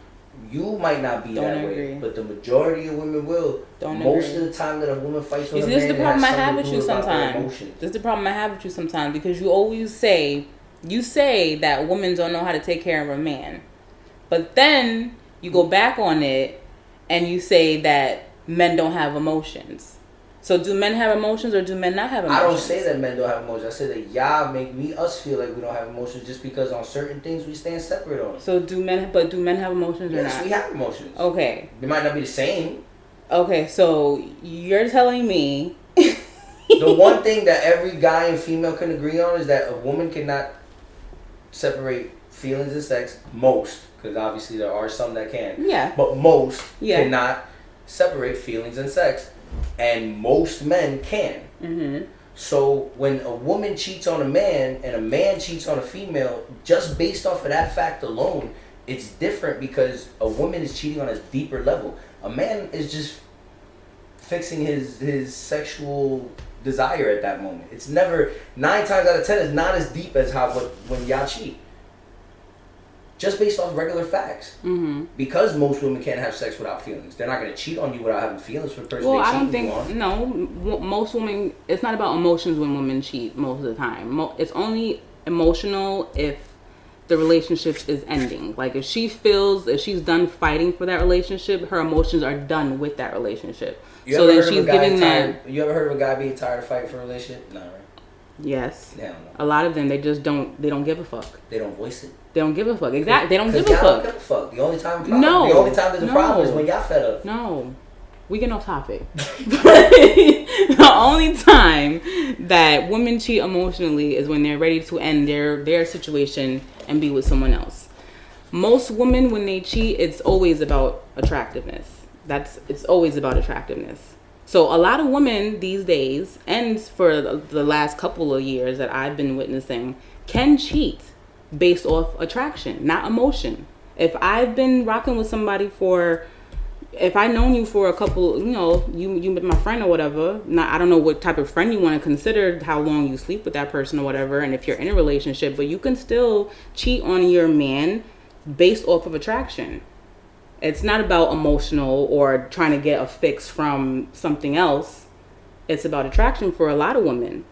You might not be that way, but the majority of women will. Most of the time that a woman fights with a man, this is the problem I have with you sometimes. This is the problem I have with you sometimes because you always say that women don't know how to take care of a man, but then you go back on it and you say that men don't have emotions. So do men have emotions or do men not have emotions? I don't say that men don't have emotions. I say that y'all make us feel like we don't have emotions just because on certain things we stand separate on. So do men have emotions or not? Yes, we have emotions. Okay. They might not be the same. Okay, so you're telling me the one thing that every guy and female can agree on is that a woman cannot separate feelings and sex. Most, because obviously there are some that can. Yeah. But most cannot separate feelings and sex. And most men can. Mm-hmm. So when a woman cheats on a man and a man cheats on a female, just based off of that fact alone, it's different because a woman is cheating on a deeper level. A man is just fixing his sexual desire at that moment. It's never, 9 times out of 10, it's not as deep as when y'all cheat. Just based off regular facts. Mm-hmm. Because most women can't have sex without feelings. They're not going to cheat on you without having feelings for the person they cheating on. No, most women, it's not about emotions when women cheat most of the time. It's only emotional if the relationship is ending. Like if she's done fighting for that relationship, her emotions are done with that relationship. You ever heard of a guy being tired of fighting for a relationship? No, right? Yes. No. A lot of them, they don't give a fuck. They don't voice it. They don't give a fuck. Exactly. They don't give a fuck. Don't give a fuck. The only time there's a problem is when y'all fed up. No. We get off topic. The only time that women cheat emotionally is when they're ready to end their situation and be with someone else. Most women, when they cheat, it's always about attractiveness. It's always about attractiveness. So a lot of women these days, and for the last couple of years that I've been witnessing, can cheat based off attraction, not emotion. If I've been rocking with somebody if I've known you for a couple, you met my friend or whatever, I don't know what type of friend you want to consider, how long you sleep with that person or whatever, and if you're in a relationship, but you can still cheat on your man based off of attraction. It's not about emotional or trying to get a fix from something else. It's about attraction for a lot of women.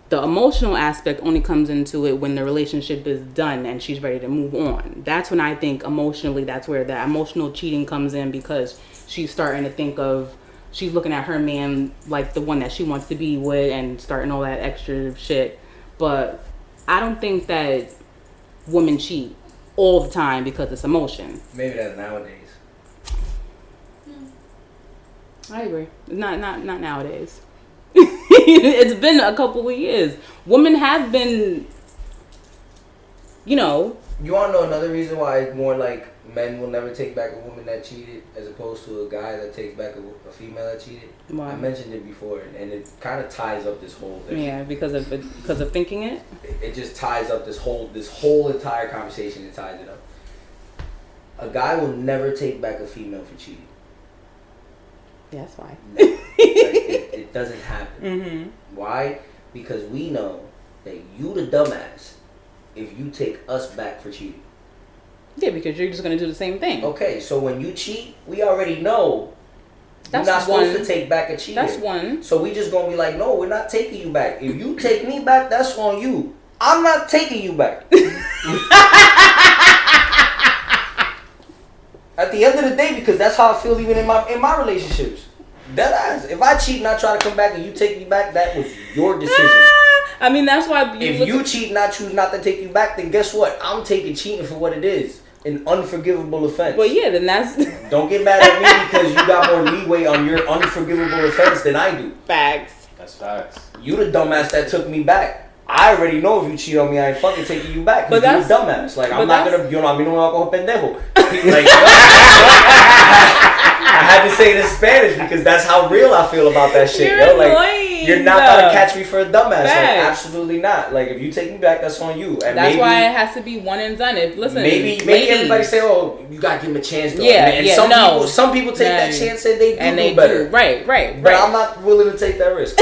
The emotional aspect only comes into it when the relationship is done and she's ready to move on. That's when I think emotionally, that's where that emotional cheating comes in, because she's starting to think of, she's looking at her man like the one that she wants to be with and starting all that extra shit. But I don't think that women cheat all the time because it's emotion. Maybe that's nowadays. I agree. Not nowadays. It's been a couple of years. Women have been, You want to know another reason why it's more like men will never take back a woman that cheated as opposed to a guy that takes back a female that cheated? Why? I mentioned it before, and it kind of ties up this whole thing. Yeah, because of thinking it. It just ties up this whole entire conversation. It ties it up. A guy will never take back a female for cheating. Yeah, that's why. No. It doesn't happen. Mm-hmm. Why? Because we know that you the dumbass if you take us back for cheating. Yeah, because you're just going to do the same thing. Okay, so when you cheat, we already know you're not supposed to take back a cheater. That's one. So we just going to be like, no, we're not taking you back. If you take me back, that's on you. I'm not taking you back. At the end of the day, because that's how I feel even in my relationships. Deadass. If I cheat and I try to come back and you take me back, that was your decision. I mean, that's why. If you cheat and I choose not to take you back, then guess what? I'm taking cheating for what it is. An unforgivable offense. Well, yeah, then that's... Don't get mad at me because you got more leeway on your unforgivable offense than I do. Facts. That's facts. You the dumbass that took me back. I already know if you cheat on me, I ain't fucking taking you back. But you're a dumbass. Like, I'm not gonna... Yo, a mí no me va a coger pendejo. Like, I had to say it in Spanish because that's how real I feel about that shit. You're like, you're not gonna catch me for a dumbass. Like, absolutely not. Like, if you take me back, that's on you. And that's why it has to be one and done. Maybe everybody say, "Oh, you gotta give him a chance." Though. Yeah, and some people take that chance and they do better. Right. But I'm not willing to take that risk.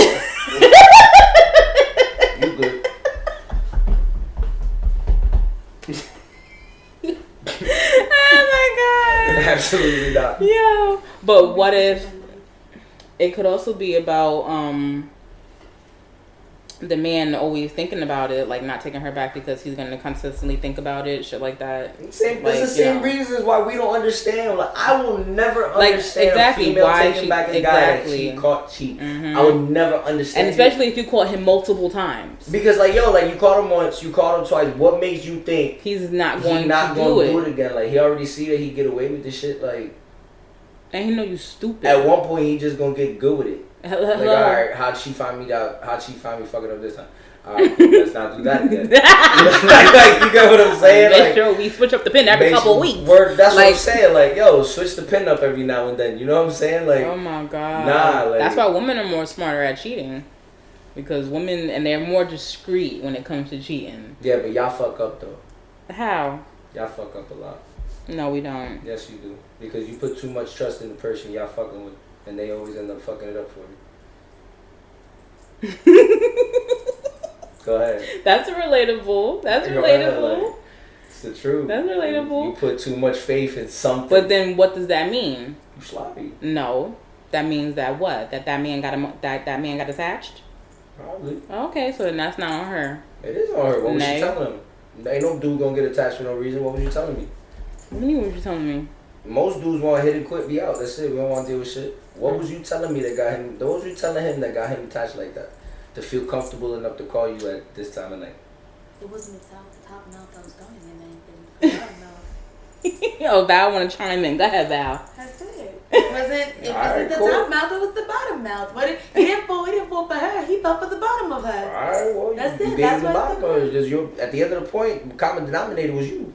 You good? Oh my god. Absolutely not. Yeah. But what if it could also be about the man always thinking about it, like not taking her back because he's gonna consistently think about it, shit like that. That's the same reasons why we don't understand. Like, I will never understand exactly a female why taking back a guy that she caught cheating. Mm-hmm. I would never understand. And especially if you caught him multiple times. Because like you caught him once, you caught him twice. What makes you think he's not going to do it again? Like, he already see that he get away with this shit. Like, and he know you stupid. At one point, he just gonna get good with it. Hello. Like, all right, how'd she find me out? How'd she find me fucking up this time? All right, let's not do that again. like, you get what I'm saying? Make sure we switch up the pin every couple of weeks. That's what I'm saying. Like, yo, switch the pin up every now and then. You know what I'm saying? Like, oh my god. Nah, like, that's why women are more smarter at cheating. Because women, and they're more discreet when it comes to cheating. Yeah, but y'all fuck up though. How? Y'all fuck up a lot. No, we don't. Yes, you do. Because you put too much trust in the person y'all fucking with, and they always end up fucking it up for you. Go ahead. That's relatable. Like, it's the truth. That's relatable. You put too much faith in something. But then, what does that mean? You sloppy. No, that means that what? That man got attached. Probably. Okay, so then that's not on her. It is on her. What was she telling him? Ain't no dude gonna get attached for no reason. What was you telling me? What do you mean? What was you telling me? Most dudes want to hit and quit, be out. That's it. We don't want to deal with shit. What was you telling me that got him? What was you telling him that got him attached like that? To feel comfortable enough to call you at this time of night. It wasn't the top mouth I was going in anything. Oh, Val want to chime in. Go ahead, Val. That's it. It wasn't the top mouth. It was the bottom mouth. He didn't fall for her. He fell for the bottom of her. All right, well, that's you it. gave him the bottom. At the end of the point, common denominator was you.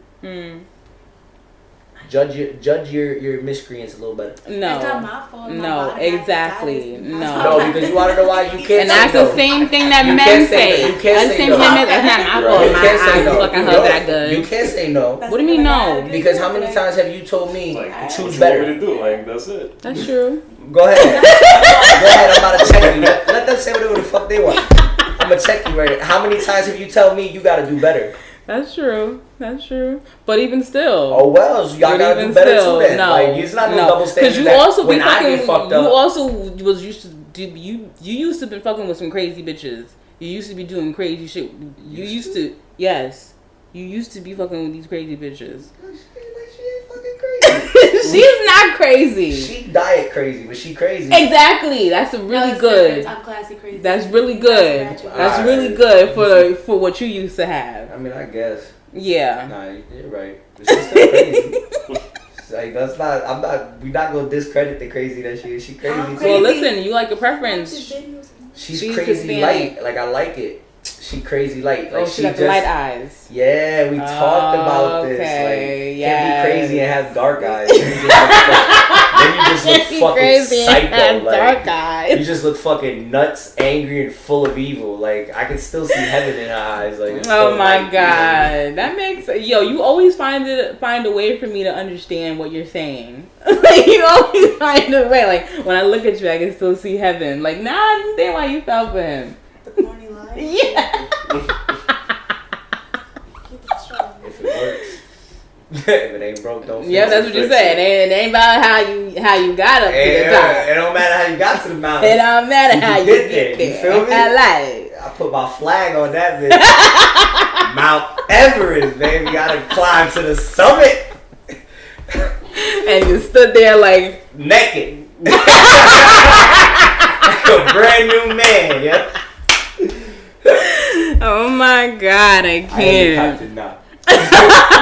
Judge your miscreants a little better. No, it's not my fault. No, exactly. No, because you want to know why you can't. And that's the same thing that men say. You can't say no. That's not my fault. My eyes fucking her that good. You can't say no. What do you mean no? Because how many times have you told me choose what better? You want me to do? Like, that's it. That's true. Go ahead. Go ahead. I'm about to check you. Let them say whatever the fuck they want. I'm gonna check you right. How many times have you told me you gotta do better? That's true. But even still. Oh well, so y'all gotta do better too then. No, like, it's not no double standard. Because you also when I get fucked up. You also was used to do. You used to been fucking with some crazy bitches. You used to be doing crazy shit. You used to. Yes. You used to be fucking with these crazy bitches. She ain't fucking crazy. She's not crazy. She diet crazy, but she crazy. Exactly. That's really good. I'm classy crazy. That's really good. That's really good for what you used to have. I mean, I guess. Yeah. Nah, you're right. But she's still crazy. Like, that's not. We're not gonna discredit the crazy that she is. She crazy. Well, listen. You like a preference. She's crazy light. Like, I like it. She crazy light. Like, she got the light eyes. Yeah, we talked about this. Like, can't be crazy and have dark eyes. Then you just look fucking psycho. Like, dark eyes. You just look fucking nuts, angry, and full of evil. Like, I can still see heaven in her eyes. Like, oh my god, that makes you always find a way for me to understand what you're saying. Like, you always find a way. Like, when I look at you, I can still see heaven. Like, now I understand why you fell for him. The corny lie. Yeah. If it works. If it ain't broke, don't fix it. Yeah, that's what you said. It ain't about how you got up to the top. It don't matter how you got to the mountain. It don't matter how you get there. You feel me? I like it. I put my flag on that bitch. Mount Everest, baby. Gotta climb to the summit. And you stood there like naked. Like a brand new man, yeah. Oh my god, I can't. I am the captain now.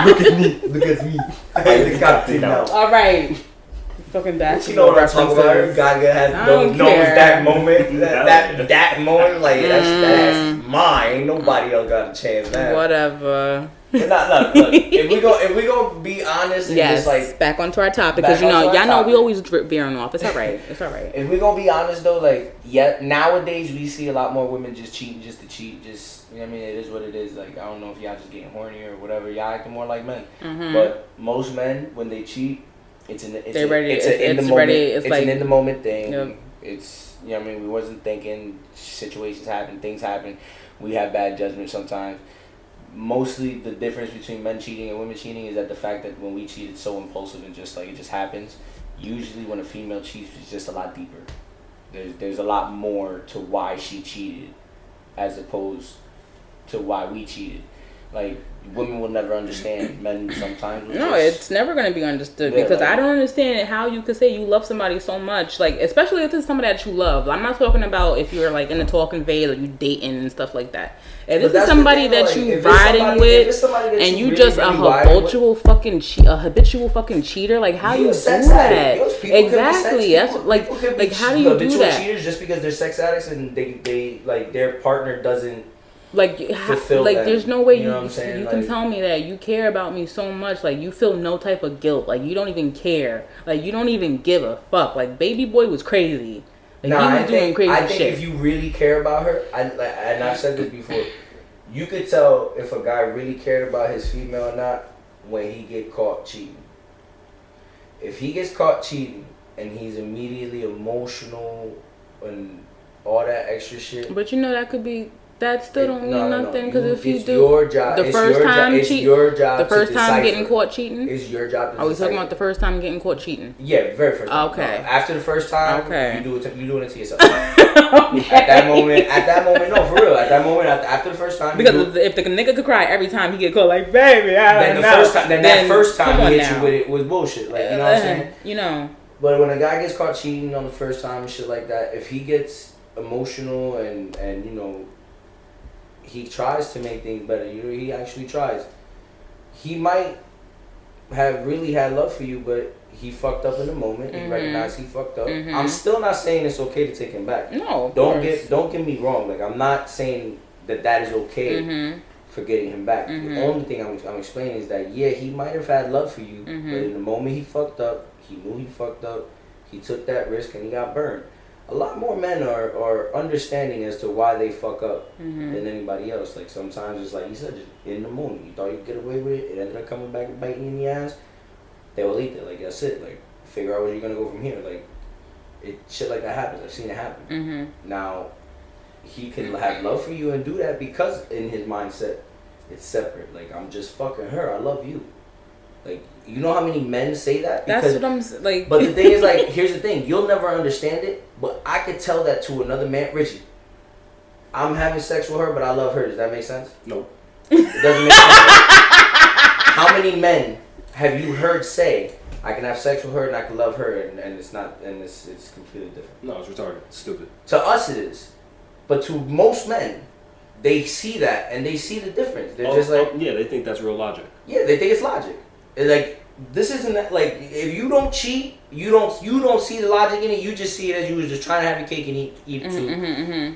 Look at me. I am the captain now. Alright. Fucking that. You know what I'm talking about? God has knows that moment. That moment, like that's mine. Ain't nobody else got a chance now. Whatever. Look, if we go be honest and just like back onto our topic, because y'all know we always drip veering off. It's alright. If we gonna be honest though, like nowadays we see a lot more women just cheating just to cheat. Just, you know what I mean, it is what it is. Like, I don't know if y'all just getting horny or whatever. Y'all acting more like men. Mm-hmm. But most men, when they cheat, it's an in the moment thing. Yep. It's, you know what I mean, we wasn't thinking, situations happen, things happen. We have bad judgment sometimes. mostly the difference between men cheating and women cheating is that the fact that when we cheat, it's so impulsive and just like it just happens. Usually, when a female cheats, it's just a lot deeper. There's a lot more to why she cheated, as opposed to why we cheated. Like, women will never understand. Men sometimes will no, it's never going to be understood because like, I don't understand how you could say you love somebody so much. Like, especially if it's somebody that you love. I'm not talking about if you're like in the talking phase or you dating and stuff like that. If this is somebody that like, you riding with and you really, just really a habitual fucking cheater, like how you do that? Exactly. That's like how do you do that? Cheaters just because they're sex addicts and they like their partner doesn't. Like, there's no way you like, can tell me that you care about me so much. Like, you feel no type of guilt. Like, you don't even care. Like, you don't even give a fuck. Like, baby boy was crazy. Like, he was doing crazy shit. I think if you really care about her, and I've said this before, you could tell if a guy really cared about his female or not when he get caught cheating. If he gets caught cheating and he's immediately emotional and all that extra shit. But that could be... That still don't mean nothing because if you do your job, the first time cheating, the first time getting caught cheating, it's your job. Are we talking about the first time getting caught cheating? Yeah, very first time. Okay. No, after the first time, you doing it to yourself. Okay. At that moment, no, for real. At that moment, after the first time, because if the nigga could cry every time he get caught, like baby, I don't know. That first time he hit you with it was bullshit. Like you know what I'm saying? But when a guy gets caught cheating on the first time and shit like that, if he gets emotional and he tries to make things better. He actually tries. He might have really had love for you, but he fucked up in the moment. He recognized he fucked up. I'm still not saying it's okay to take him back. No, don't get me wrong. Like I'm not saying that is okay for getting him back. The only thing I'm explaining is that he might have had love for you, but in the moment he fucked up, he knew he fucked up. He took that risk and he got burned. A lot more men are understanding as to why they fuck up than anybody else. Like sometimes it's like you said, just in the moment, you thought you could get away with it, it ended up coming back and biting you in the ass. They will eat it. Like that's it. Like figure out where you're gonna go from here. Like shit like that happens. I've seen it happen. Now he can have love for you and do that because in his mindset it's separate. Like I'm just fucking her. I love you. Like you know how many men say that? Because, that's what I'm like. But the thing is, like, here's the thing: you'll never understand it. But I could tell that to another man, Richie. I'm having sex with her, but I love her. Does that make sense? No. It doesn't make sense. How many men have you heard say, "I can have sex with her and I can love her," and it's not, and it's completely different? No, it's retarded. It's stupid. To us, it is, but to most men, they see that and they see the difference. They're just like, they think that's real logic. Yeah, they think it's logic. It's like this isn't that, like if you don't cheat, you don't see the logic in it. You just see it as you was just trying to have your cake and eat it too.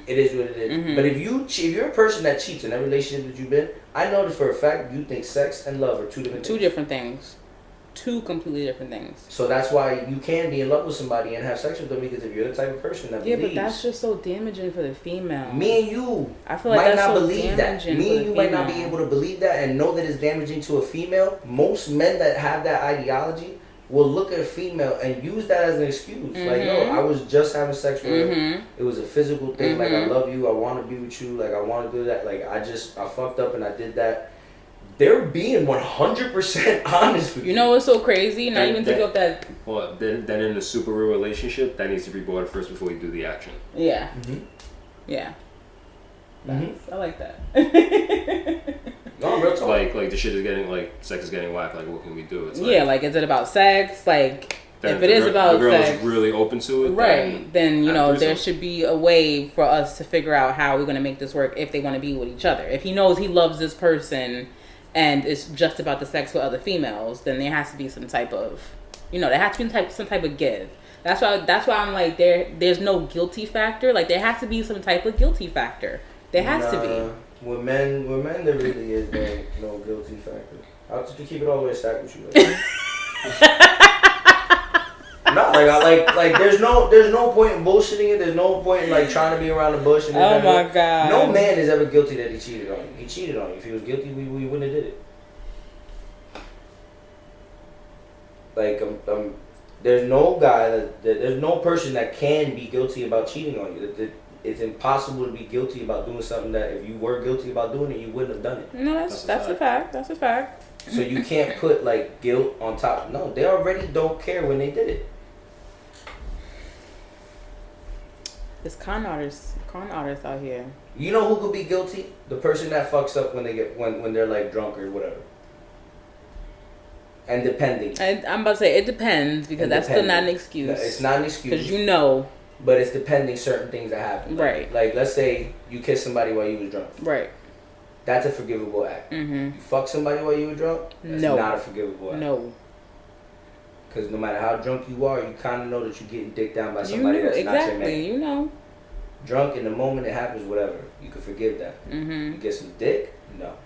It is what it is. But if you're a person that cheats in every relationship that you've been, I know that for a fact you think sex and love are two different things. Two completely different things. So that's why you can be in love with somebody and have sex with them, because if you're the type of person that believes. But that's just so damaging for the female. Me and you I feel like might that's not so believe that. Me and you might not be able to believe that and know that it's damaging to a female. Most men that have that ideology will look at a female and use that as an excuse. Like, no, I was just having sex with her. It was a physical thing. Like, I love you. I want to be with you. Like, I want to do that. Like, I fucked up and I did that. They're being 100% honest with you. You know what's so crazy? Not even think of that. Well, then in a super real relationship, that needs to be brought up first before you do the action. Yeah. Yeah. I like that. No, real talk. Like the shit is getting, like, sex is getting whacked. Like, what can we do? It's like, is it about sex? Like, if it is about the girl sex, is really open to it, right? Then there should be a way for us to figure out how we're gonna make this work if they want to be with each other. If he knows he loves this person and it's just about the sex with other females, then there has to be some type of, there has to be some type of give. That's why I'm like, there's no guilty factor. Like, there has to be some type of guilty factor. There has to be. With men, there really is no guilty factor. I'll just keep it all the way stacked with you. No, like there's no point in bullshitting it. There's no point in like trying to be around the bush. And oh my god! No man is ever guilty that he cheated on you. He cheated on you. If he was guilty, we wouldn't have did it. Like there's no guy there's no person that can be guilty about cheating on you. it's impossible to be guilty about doing something that if you were guilty about doing it, you wouldn't have done it. No, that's a fact. That's a fact. So you can't put like guilt on top. No, they already don't care when they did it. There's con artists out here. You know who could be guilty? The person that fucks up when they're like drunk or whatever. And depending. I'm about to say it depends because that's still not an excuse. No, it's not an excuse. Because you know. But it's depending certain things that happen. Right. Like let's say you kiss somebody while you was drunk. Right. That's a forgivable act. Mm-hmm. You fuck somebody while you were drunk? That's not a forgivable act. No. Because no matter how drunk you are, you kind of know that you're getting dicked down by somebody that's not your man. You know. Drunk in the moment it happens, whatever. You can forgive that. Mm-hmm. You get some dick? No.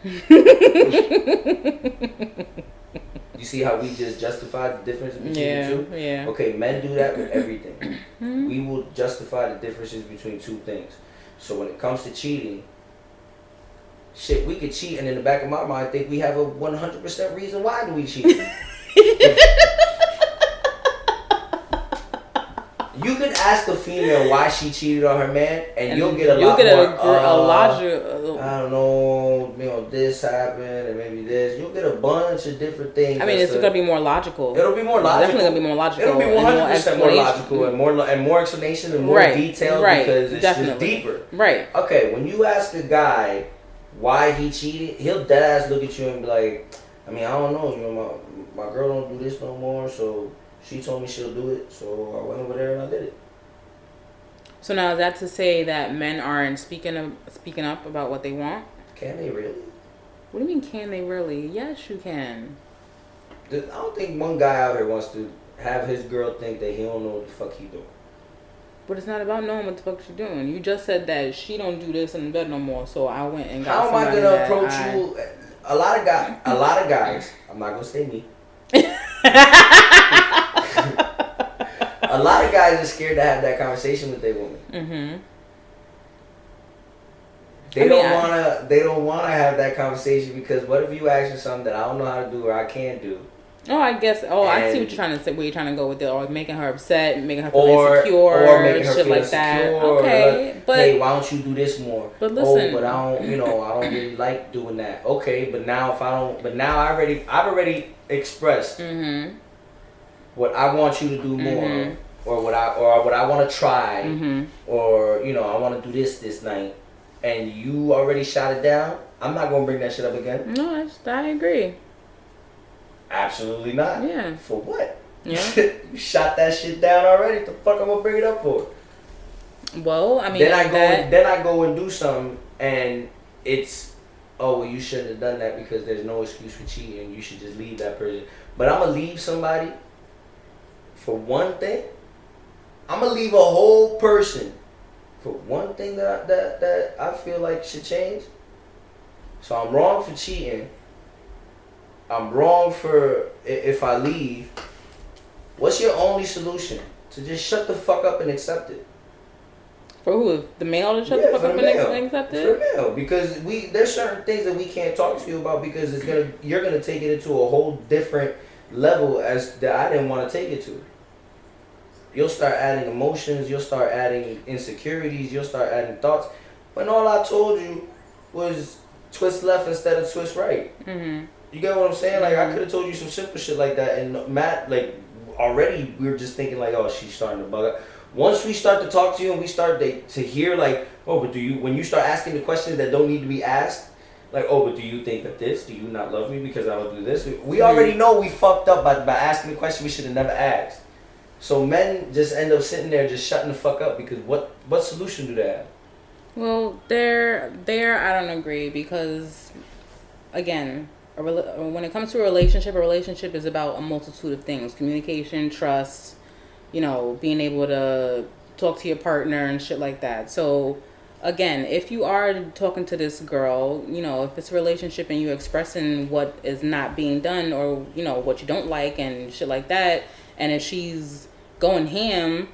You see how we just justified the difference between the two? Yeah. Okay, men do that with everything. Mm-hmm. We will justify the differences between two things. So when it comes to cheating, shit, we could cheat, and in the back of my mind, I think we have a 100% reason why do we cheat. You could ask a female why she cheated on her man, and you'll get a lot more. I don't know, this happened, and maybe this. You'll get a bunch of different things. I mean, it's gonna be more logical. It'll be more logical. It's definitely gonna be more logical. It'll be 100% more logical and more explanation and more detail because it's just deeper. Right. Okay, when you ask a guy why he cheated, he'll dead ass look at you and be like, I mean, I don't know. My girl don't do this no more, so. She told me she'll do it, so I went over there and I did it. So now is that to say that men aren't speaking up about what they want? Can they really? What do you mean, can they really? Yes, you can. I don't think one guy out here wants to have his girl think that he don't know what the fuck he doing. But it's not about knowing what the fuck she's doing. You just said that she don't do this in the bed no more, so I went and got somebody. How am I gonna approach you? A lot of guys. I'm not gonna say me. A lot of guys are scared to have that conversation with their woman. Mm-hmm. They don't wanna have that conversation because what if you ask for something that I don't know how to do or I can't do? I see what you're trying to say. Where you're trying to go with it, or making her upset, making her feel insecure, or making her shit feel like insecure, that. Okay, but hey, why don't you do this more? But listen, but I don't really like doing that. Okay, but now I've already expressed what I want you to do more, or what I want to try, or I want to do this night, and you already shot it down. I'm not gonna bring that shit up again. No, I agree. Absolutely not. Yeah. For what? Yeah. You shot that shit down already. The fuck I'm gonna bring it up for? Well, I mean, then I go and do something, and it's you shouldn't have done that because there's no excuse for cheating. You should just leave that person. But I'm gonna leave somebody for one thing. I'm gonna leave a whole person for one thing that I feel like should change. So I'm wrong for cheating. I'm wrong for if I leave. What's your only solution? To just shut the fuck up and accept it. For who? The male to shut the fuck up and accept it? For the male, because there's certain things that we can't talk to you about because you're gonna take it into a whole different level as that I didn't want to take it to. You'll start adding emotions. You'll start adding insecurities. You'll start adding thoughts. When all I told you was twist left instead of twist right. Mm-hmm. You get what I'm saying? Like, I could have told you some simple shit like that, and Matt, like, already we were just thinking, like, oh, she's starting to bug up. Once we start to talk to you and we start to hear, like, oh, but when you start asking the questions that don't need to be asked, like, oh, but do you think that this? Do you not love me because I will do this? We already know we fucked up by asking the question we should have never asked. So men just end up sitting there just shutting the fuck up because what solution do they have? Well, there I don't agree because, again, when it comes to a relationship is about a multitude of things: communication, trust, being able to talk to your partner and shit like that. So, again, if you are talking to this girl, if it's a relationship and you're expressing what is not being done or, what you don't like and shit like that, and if she's going ham,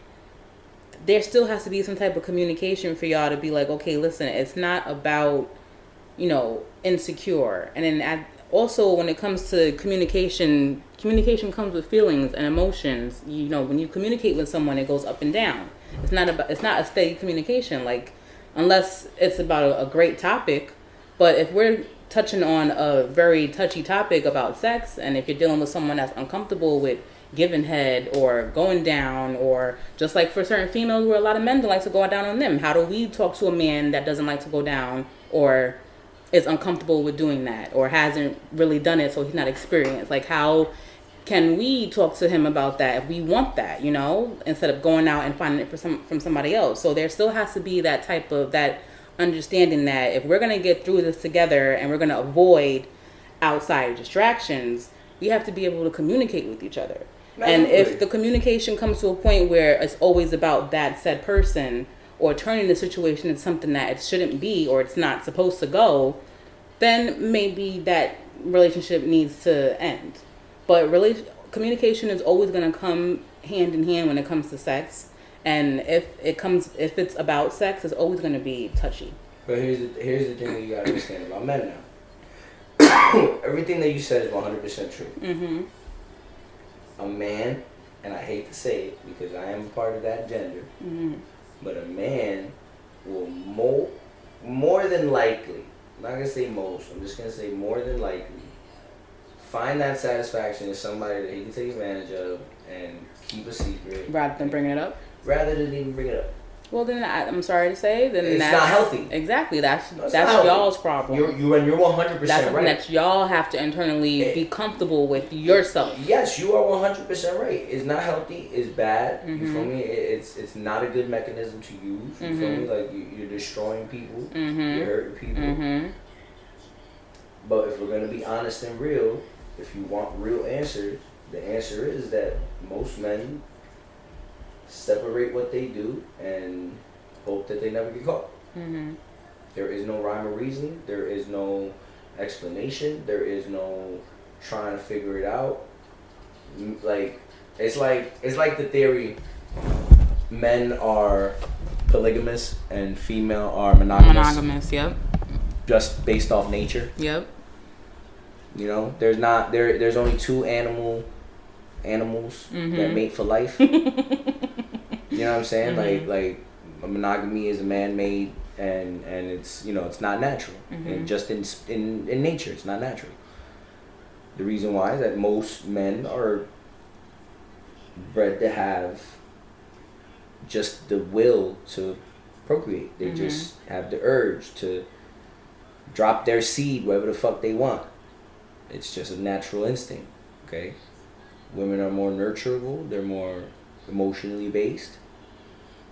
there still has to be some type of communication for y'all to be like, okay, listen, it's not about, insecure. And then also when it comes to communication comes with feelings and emotions. When you communicate with someone, it goes up and down. it's not a steady communication. Like, unless it's about a great topic, but if we're touching on a very touchy topic about sex, and if you're dealing with someone that's uncomfortable with giving head or going down, or just like for certain females where a lot of men don't like to go down on them, how do we talk to a man that doesn't like to go down or is uncomfortable with doing that or hasn't really done it, so he's not experienced? Like, how can we talk to him about that if we want that, you know, instead of going out and finding it from somebody else? So there still has to be that type of that understanding that if we're going to get through this together and we're going to avoid outside distractions, we have to be able to communicate with each other. And if the communication comes to a point where it's always about that said person or turning the situation into something that it shouldn't be or it's not supposed to go, then maybe that relationship needs to end. But communication is always going to come hand in hand when it comes to sex. And if it's about sex, it's always going to be touchy. But here's the thing that you got to understand about men now. Everything that you said is 100% true. Mm-hmm. A man, and I hate to say it because I am a part of that gender, but a man will more than likely, I'm not going to say most, I'm just going to say more than likely, find that satisfaction in somebody that he can take advantage of and keep a secret. Rather than bringing it up? Rather than even bring it up. Well, then I'm sorry to say, then it's that's not healthy. Exactly, that's y'all's problem. You're 100% that's something right. that y'all have to internally be comfortable with yourself. Yes, you are 100% right. It's not healthy. It's bad. You feel me? It's not a good mechanism to use. You feel me? Like you're destroying people. You're hurting people. But if we're gonna be honest and real, if you want real answers, the answer is that most men separate what they do and hope that they never get caught. There is no rhyme or reason. There is no explanation. There is no trying to figure it out. Like it's like the theory: men are polygamous and female are monogamous. Monogamous, yep. Just based off nature. Yep. You know, there's only two animals that mate for life. You know what I'm saying? Like monogamy is a man-made and it's, you know, it's not natural. And just in nature, it's not natural. The reason why is that most men are bred to have just the will to procreate. They just have the urge to drop their seed wherever the fuck they want. It's just a natural instinct, okay? Women are more nurturable. They're more emotionally based.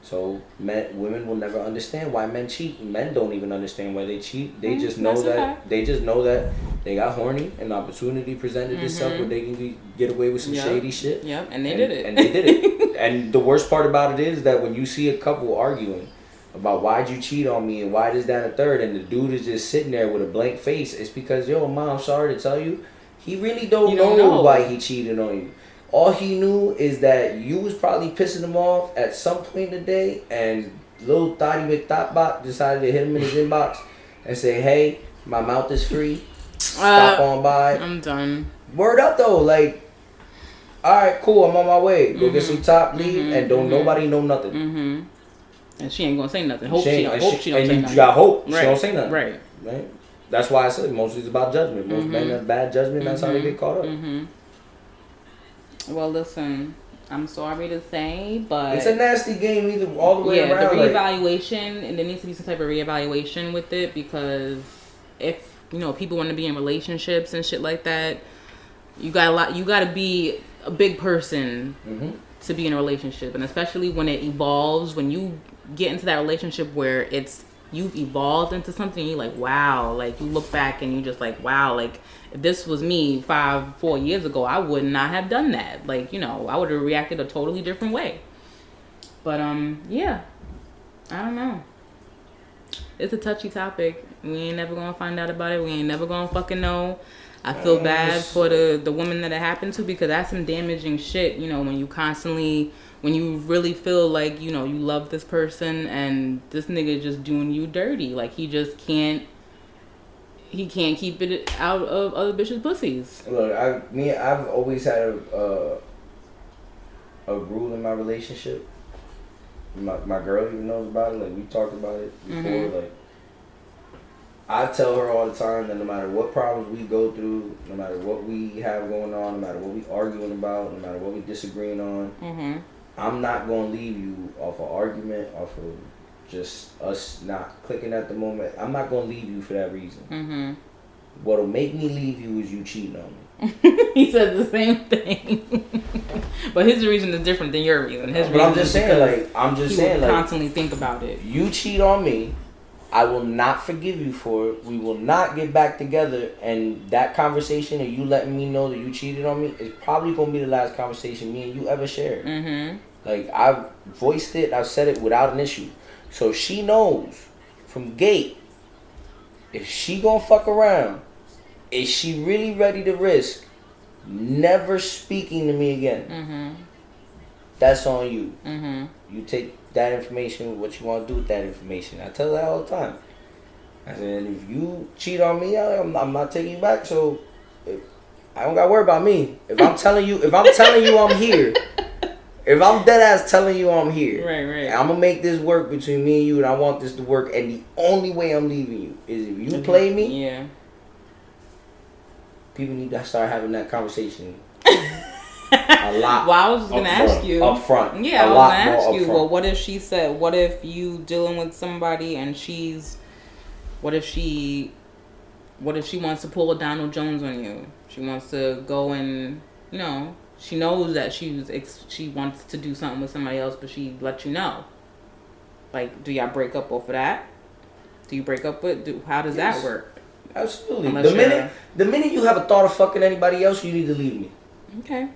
So women will never understand why men cheat. Men don't even understand why they cheat. They just know that they got horny and the opportunity presented itself where they can get away with some shady shit. Yep, and they did it. And they did it. And the worst part about it is that when you see a couple arguing about why'd you cheat on me and why this, that, and the third, and the dude is just sitting there with a blank face, it's because, yo, mom, I'm sorry to tell you, he really don't know why he cheated on you. All he knew is that you was probably pissing him off at some point in the day, and little Thotty McThotbot decided to hit him in his inbox and say, hey, my mouth is free. Stop on by. I'm done. Word up, though. Like, all right, cool, I'm on my way. Go get some top, leave, and don't nobody know nothing. And she ain't gonna say nothing. She don't say nothing. You got hope. Right. She don't say nothing. Right. That's why I said mostly it's about judgment. Most men have bad judgment. That's how they get caught up. Well, listen, I'm sorry to say, but it's a nasty game either all the way around. Yeah, the reevaluation, and there needs to be some type of reevaluation with it, because if, you know, people want to be in relationships and shit like that, you gotta be a big person to be in a relationship, and especially when it evolves, when you get into that relationship where you've evolved into something, you're like, wow, like you look back and you just like, wow, like if this was me 4 years ago, I would not have done that. Like, you know, I would have reacted a totally different way. But yeah, I don't know. It's a touchy topic. We ain't never gonna find out about it. We ain't never gonna fucking know. I feel bad for the woman that it happened to, because that's some damaging shit, you know, when you really feel like, you know, you love this person and this nigga just doing you dirty. Like, he just can't keep it out of other bitches' pussies. Look, I've always had a rule in my relationship. My girl even knows about it. Like, we talked about it before. Like, I tell her all the time that no matter what problems we go through, no matter what we have going on, no matter what we arguing about, no matter what we disagreeing on, I'm not going to leave you off an argument, off of just us not clicking at the moment. I'm not going to leave you for that reason. What'll make me leave you is you cheating on me. He said the same thing. But his reason is different than your reason. His reason I'm just saying, like, constantly think about it. You cheat on me, I will not forgive you for it. We will not get back together, and that conversation of you letting me know that you cheated on me is probably gonna be the last conversation me and you ever share. Like, I've voiced it, I've said it without an issue. So she knows from gate, if she gonna fuck around, is she really ready to risk never speaking to me again? That's on you. You take that information, what you want to do with that information. I tell her that all the time. I said, if you cheat on me, I'm not taking you back. So I don't got to worry about me. If I'm telling you I'm here, if I'm dead ass telling you I'm here, right, I'm gonna make this work between me and you, and I want this to work. And the only way I'm leaving you is if you play me. Yeah. People need to start having that conversation a lot. Well, I was going to ask you. Up front. Yeah, I was going to ask you, well, what if she said, what if you dealing with somebody and what if she wants to pull a Donald Jones on you? She wants to go and, she knows that she wants to do something with somebody else, but she let you know. Like, do y'all break up over that? Do you break up with, how does that work? Absolutely. The minute you have a thought of fucking anybody else, you need to leave me. Okay.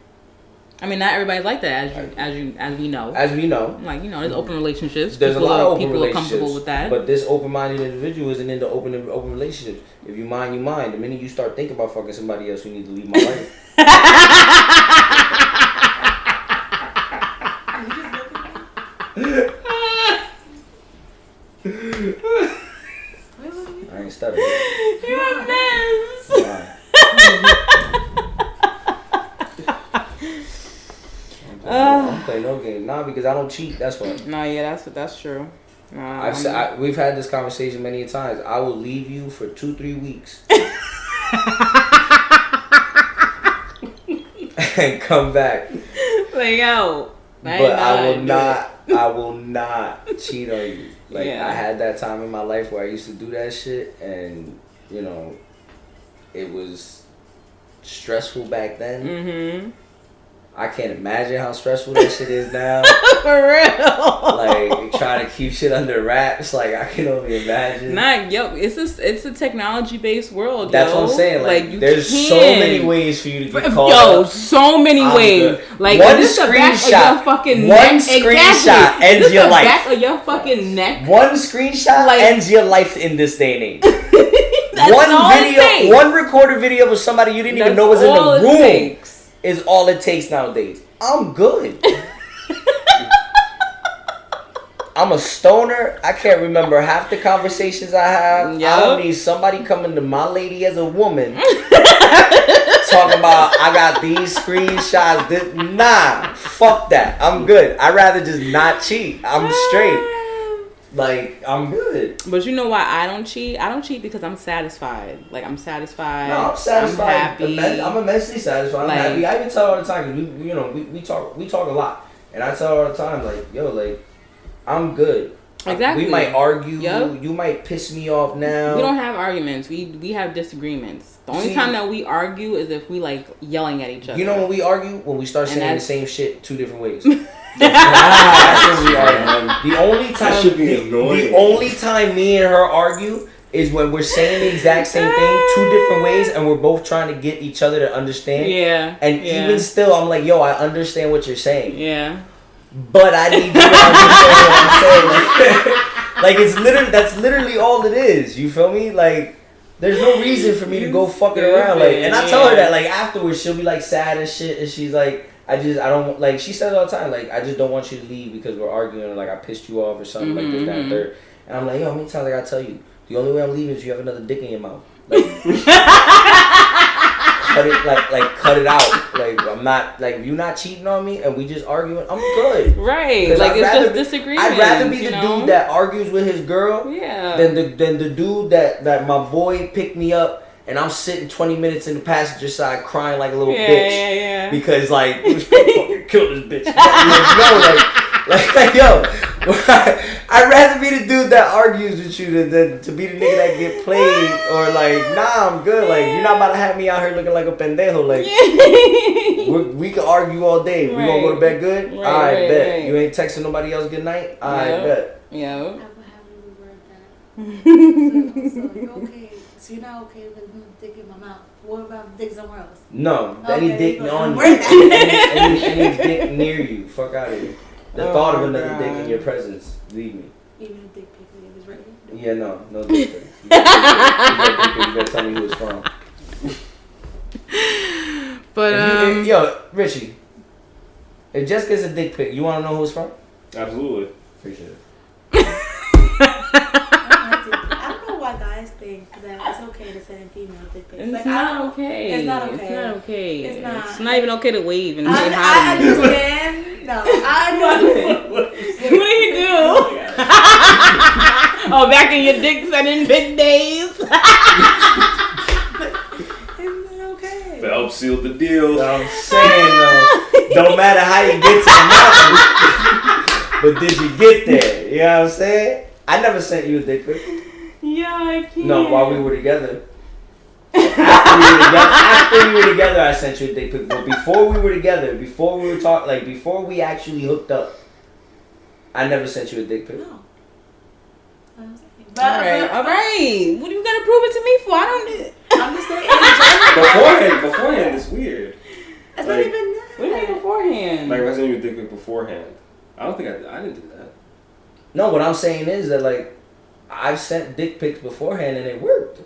I mean, not everybody's like that, as we know. As we know. Like, there's open relationships. There's a lot of open relationships. People are comfortable with that. But this open-minded individual isn't into open relationships. If you mind, you mind. The minute you start thinking about fucking somebody else, you need to leave my life. I ain't stuttering. You're a mess. I don't play no game. Nah, because I don't cheat. That's why. No, yeah, that's true. We've had this conversation many times. I will leave you for 2-3 weeks. And come back. Like, yo. But I will not cheat on you. Like, I had that time in my life where I used to do that shit, and it was stressful back then. I can't imagine how stressful that shit is now. For real. Like, trying to keep shit under wraps. Like, I can only imagine. It's a technology-based world, That's what I'm saying. Like there's so many ways for you to get caught up. So many ways. Like, one screenshot ends your life. Back of your fucking neck. One screenshot ends your life in this day and age. That's one recorded video of somebody you didn't even know was in the room is all it takes nowadays. I'm good. I'm a stoner. I can't remember half the conversations I have. Yep. I don't need somebody coming to my lady as a woman talking about I got these screenshots. Nah, fuck that. I'm good. I'd rather just not cheat. I'm straight. Like, I'm good. But you know why I don't cheat? I don't cheat because I'm satisfied. Like, I'm satisfied. No, I'm satisfied. I'm happy. I'm immensely satisfied. I'm happy. I even tell her all the time, because we talk a lot. And I tell her all the time, like, yo, like, I'm good. Exactly. We might argue. Yep. You might piss me off now. We don't have arguments. We have disagreements. The only time that we argue is if we, like, yelling at each other. You know when we argue? When we start saying the same shit 2 different ways. That's when we argue. The only time me and her argue is when we're saying the exact same thing 2 different ways, and we're both trying to get each other to understand. Yeah. And even still, I'm like, yo, I understand what you're saying. Yeah. But I need you to understand what I'm saying. Like, that's literally all it is. You feel me? Like, there's no reason for me to go fucking around. Like, and I tell her that, like, afterwards, she'll be like sad as shit, and she's like, I don't, like, she says all the time, like, I just don't want you to leave because we're arguing, or like I pissed you off or something like this, that, and third. And I'm like, yo, how many times I gotta tell you? The only way I'm leaving is you have another dick in your mouth. Like, cut it cut it out. Like I'm not like if you're not cheating on me and we just arguing, I'm good. Right. Like it's just disagreement. I'd rather be the dude that argues with his girl than the dude that my boy picked me up and I'm sitting 20 minutes in the passenger side crying like a little bitch. Yeah. Because like fucking kill this bitch. Like yo, I'd rather be the dude that argues with you than to be the nigga that get played or like, nah, I'm good. Like, you're not about to have me out here looking like a pendejo. Like, we can argue all day. We gonna go to bed good? All right, bet. Right. You ain't texting nobody else good night? All right, bet. Yeah. How would we word that? So you're okay. So you're not okay with me dick in my mouth. What about dick somewhere else? No, any dick on you. Any dick near you. Fuck out of here. The thought of another dick in your presence, leave me. Even a dick pic when it was ready? Yeah, no dick pic. You gotta tell me who it's from. But yo, Richie, if Jessica's a dick pic, you wanna know who it's from? Absolutely. Appreciate it. I don't know why guys think that it's okay to send female dick pics. It's like, not okay. It's not okay. It's not okay. It's not even okay to wave and say hi. I understand. No, I understand. What did he do? Oh, back in your dick sending big days. Isn't that okay? Phelps sealed the deal. I'm saying though, don't matter how you get to the mountain, but did you get there? You know what I'm saying? I never sent you a dick pic. Yeah, I can't. No, while we were together. After we were together, I sent you a dick pic. But before we were together, before we were talking, like before we actually hooked up, I never sent you a dick pic. No. All right. What are you gonna prove it to me for? I'm just saying. Beforehand is weird. It's not even that. What do you mean beforehand? Like if I sent you a dick pic beforehand, I don't think I didn't do that. No, what I'm saying is that like I've sent dick pics beforehand and it worked.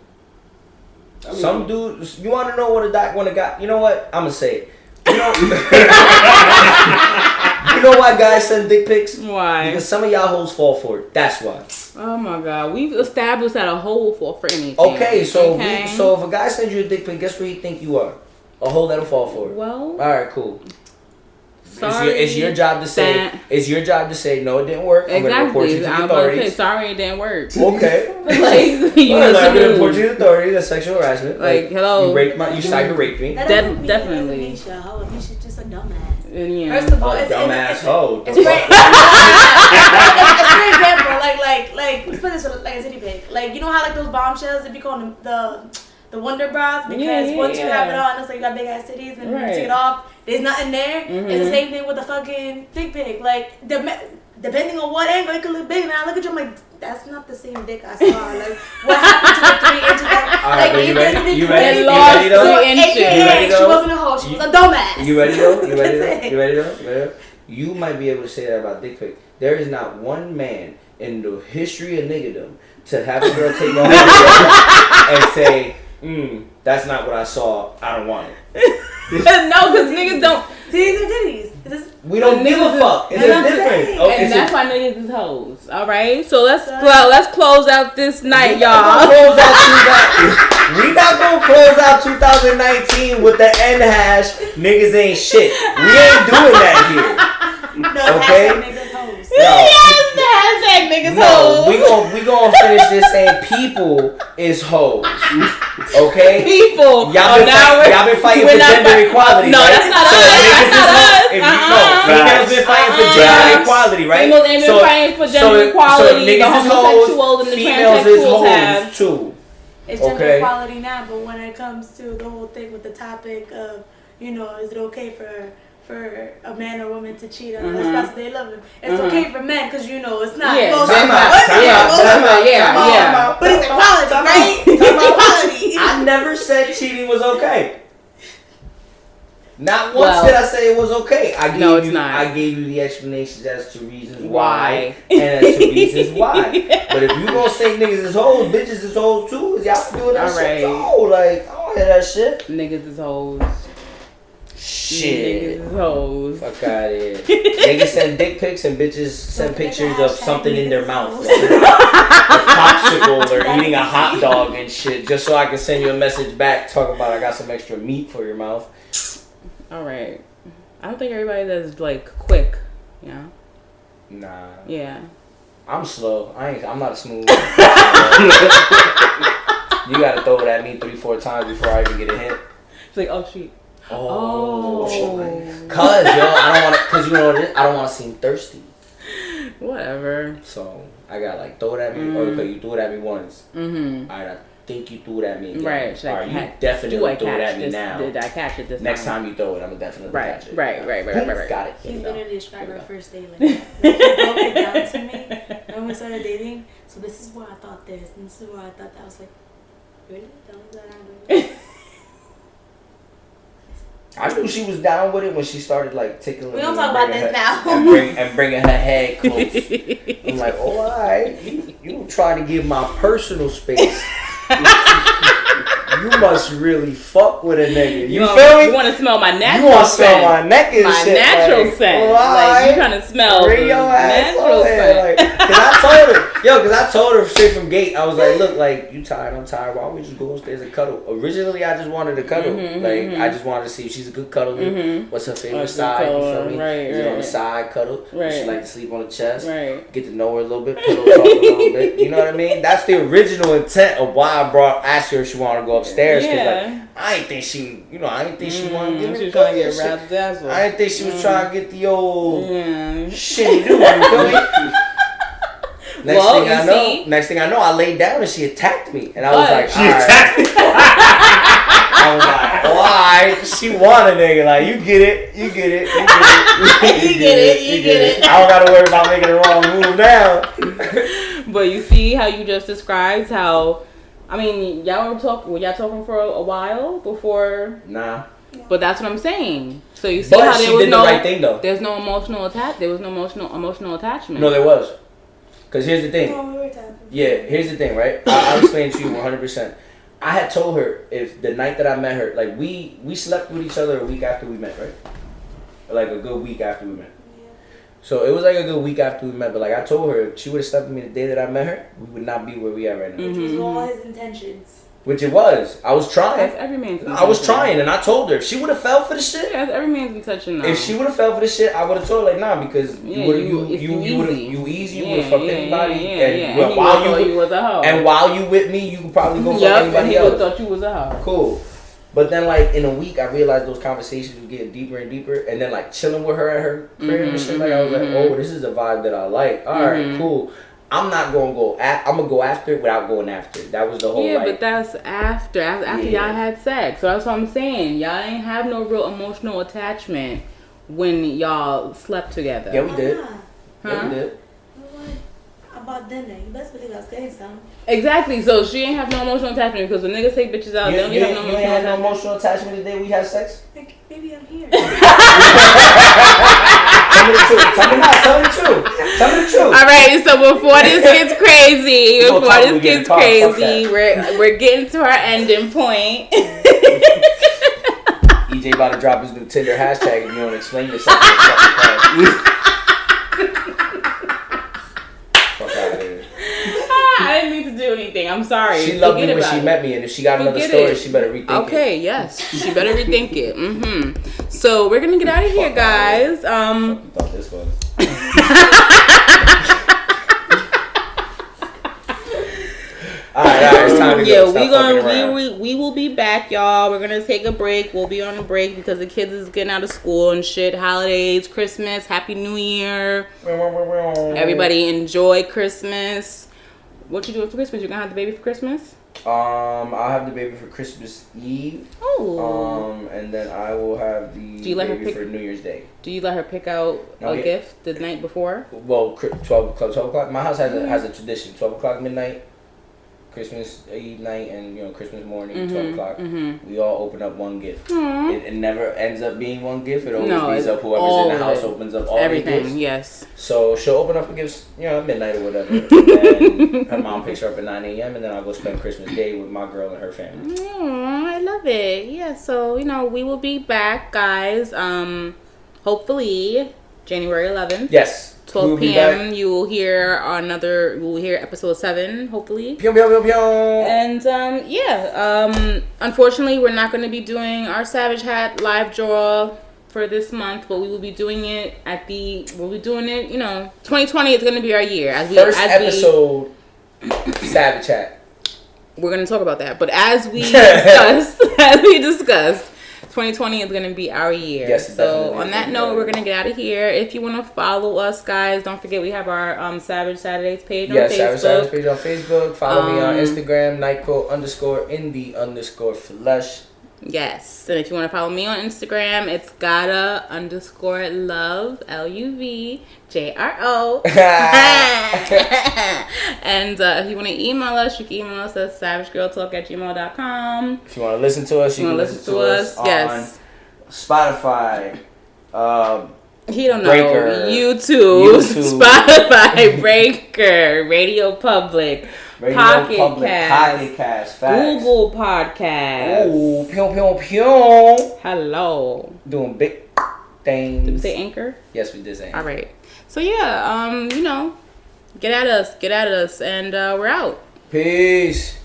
I mean, some dudes, you want to know what a guy, you know what? I'm going to say it. You know, you know why guys send dick pics? Why? Because some of y'all hoes fall for it. That's why. Oh my God. We've established that a hoe fall for anything. Okay, so so if a guy sends you a dick pic, guess what you think you are? A hoe that'll fall for it. Well. All right, cool. Sorry. It's your job to say. It's your job to say no, it didn't work. I'm gonna report you to the authorities. I'm gonna say sorry, it didn't work. Okay. Like I'm gonna report you to the authorities. That's sexual harassment. Like hello. You tried to rape me. Definitely. Misha's just a dumbass. Yeah. First of all, it's dumbass hoe. It's great. For example, like let's put this like a titty pic. Like you know how like those bombshells they be called the Wonder Bras because once you have it on, it's like you got big ass titties and you take it off. There's nothing there. Mm-hmm. It's the same thing with the fucking dick pic. Like, depending on what angle, it could look big. And I look at you, I'm like, that's not the same dick I saw. Like, what happened to the 3 inches? Like, you ready? You ready? though? She wasn't a hoe. She was a dumbass. You ready though? You ready though? You might be able to say that about dick pic. There is not one man in the history of niggerdom to have a girl take off and say, that's not what I saw. I don't want it. No, because niggas don't. Titties are titties. We don't give a fuck. It's different. And that's why niggas is hoes. All right. So let's close out this night, y'all. We not gonna close out 2019 with the end hash. Niggas ain't shit. We ain't doing that here. Okay. Hashtag niggas hoes. We gonna finish this saying people is hoes. Okay? People. Y'all been fighting for gender equality. No, right? That's not us. Females been fighting for gender equality, right? Females ain't been fighting for gender equality. So niggas is hoes, females is hoes too. It's gender equality now, but when it comes to the whole thing with the topic of, is it okay for a man or woman to cheat on their spouse they love them? It's okay for men because it's not. Yeah, but it's equality, right? It's equality. I never said cheating was okay. Not once did I say it was okay. I gave you the explanations as to reasons why and as to reasons why. But if you gonna say niggas is hoes, bitches is hoes too, y'all doing that shit too. Like, I don't hear that shit. Niggas is hoes. Shit. Niggas is hoes. Fuck out of here. Niggas send dick pics and bitches send pictures of something in their mouth. Like a popsicle or eating a hot dog and shit. Just so I can send you a message back talking about I got some extra meat for your mouth. Alright. I don't think everybody does like quick, you know? Nah. Yeah. I'm slow. I'm not a smooth. You gotta throw it at me 3-4 times before I even get a hit. It's like, oh shit. Oh. Cause yo, I don't want to. Cause you know what it is? I don't want to seem thirsty. Whatever. So I got like throw it at me. Or okay, you threw it at me once. Mm-hmm. Alright, I think you threw it at me again. Right. Should Alright, you definitely threw it at me now. Did I catch it this time? Next time you throw it, I'm gonna definitely catch it. Right. Got it. He's gonna describe our first date like that. Like, he broke it down to me when we started dating. So this is why I thought this, and this is why I thought that. I was like, really? That was that I'm doing. I knew she was down with it when she started like tickling. We don't talk about this now. and bringing her head close. I'm like, oh, alright, you trying to give my personal space. You must really fuck with a nigga. You feel me? You want to smell my natural scent. You want to smell my neck and my shit. natural like, scent. Oh, like, you trying to smell bring your ass natural scent. Like, cause I told her straight from gate, I was like, look, like, you tired, I'm tired. Why don't we just go upstairs and cuddle? Originally, I just wanted to cuddle. I just wanted to see if she's a good cuddler. What's her favorite side? You feel me? Is it on the side cuddle? Does she like to sleep on the chest? Get to know her a little bit, pillow talk a little bit. You know what I mean? That's the original intent of why I asked her if she wanted to go upstairs. Cause like, I didn't think she, I didn't think she wanted to get she was trying to get wrapped up. I didn't think she was trying to get the old shit you do. You feel me? Next thing I know, I laid down and she attacked me, and I was like, she attacked me. I was like, why? She want a nigga. Like, you get it. You get it. I don't gotta worry about making the wrong move now. But you see how you just described how. I mean, were y'all talking for a while before? Nah. But that's what I'm saying. So you see how there was the right thing though. There's no emotional There was no emotional attachment. No, there was. Cause here's the thing. Here's the thing, right? I'll explain to you 100%. I had told her if the night that I met her, like we slept with each other a week after we met, right? Like a good week after we met. So it was like a good week after we met, but like I told her, if she would have slept with me the day that I met her, we would not be where we are right now. Which was all his intentions. Which it was. I was trying. That's every man's I was trying, and I told her if she would have fell for the shit. Yeah, that's every man's intention now. If she would have fell for the shit, I would have told her like nah, because you would have fucked anybody, and while you with me, you could probably go fuck anybody else. Thought you was a hoe. Cool. But then, like, in a week, I realized those conversations were getting deeper and deeper. And then, like, chilling with her at her crib and shit, like, I was like, oh, this is a vibe that I like. All right, cool. I'm not going to go I'm going to go after it without going after it. That was the whole, but that's after y'all had sex. So that's what I'm saying. Y'all ain't have no real emotional attachment when y'all slept together. Yeah, we did. Yeah, we did. About dinner. You best believe I was getting some. Exactly. So she ain't have no emotional attachment because when niggas take bitches out, they don't have no emotional attachment. You ain't had no emotional attachment the day we had sex? Like, baby, I'm here. Tell me the truth. Tell me the truth. All right. So before this gets crazy, we're getting to our ending point. EJ about to drop his new Tinder hashtag if you don't explain yourself. I didn't mean to do anything. I'm sorry. She loved me when she met me, and if she got another story, she better rethink it. Okay, yes. She better rethink it. So we're going to get out of here, guys. You thought this was. Alright, it's time to go. We will be back, y'all. We're gonna take a break. We'll be on a break because the kids is getting out of school and shit. Holidays, Christmas, Happy New Year. Everybody enjoy Christmas. What you doing for Christmas? You gonna have the baby for Christmas? I'll have the baby for Christmas Eve. Oh. And then I will have the baby for New Year's Day. Do you let her pick out a gift the night before? Well, 12 o'clock. My house has a tradition. 12 o'clock midnight. Christmas Eve night and Christmas morning, 12 o'clock, we all open up one gift. It never ends up being one gift. It always ends up whoever's in the house opens up all everything. The gifts. Yes. So she'll open up the gifts, at midnight or whatever. And her mom picks her up at 9 a.m. and then I'll go spend Christmas Day with my girl and her family. I love it. Yeah. So we will be back, guys. Hopefully January 11th. Yes. 12 p.m. You will hear episode 7, hopefully. Pew, pew, pew, pew. And unfortunately, we're not going to be doing our Savage Hat live draw for this month, but we will be doing it 2020 is going to be our year. First episode, Savage Hat. We're going to talk about that, but as we discussed, 2020 is going to be our year. Yes, so on that note, we're going to get out of here. If you want to follow us, guys, don't forget we have our Savage Saturdays page on Facebook. Savage Saturdays page on Facebook. Follow me on Instagram, Nightquote_in_the_flesh. Yes, and if you want to follow me on Instagram, it's gotta_love LUVJRO. And if you want to email us, you can email us at savagegirltalk@gmail.com. If you want to listen to us, you can listen to us on Spotify. He don't Breaker, know. YouTube, Spotify, Breaker, Radiopublic. Pocketcast, Google Podcast. Oh, pew, pew, pew. Hello. Doing big things. Did we say Anchor? Yes, we did say Anchor. All right. So, get at us, and we're out. Peace.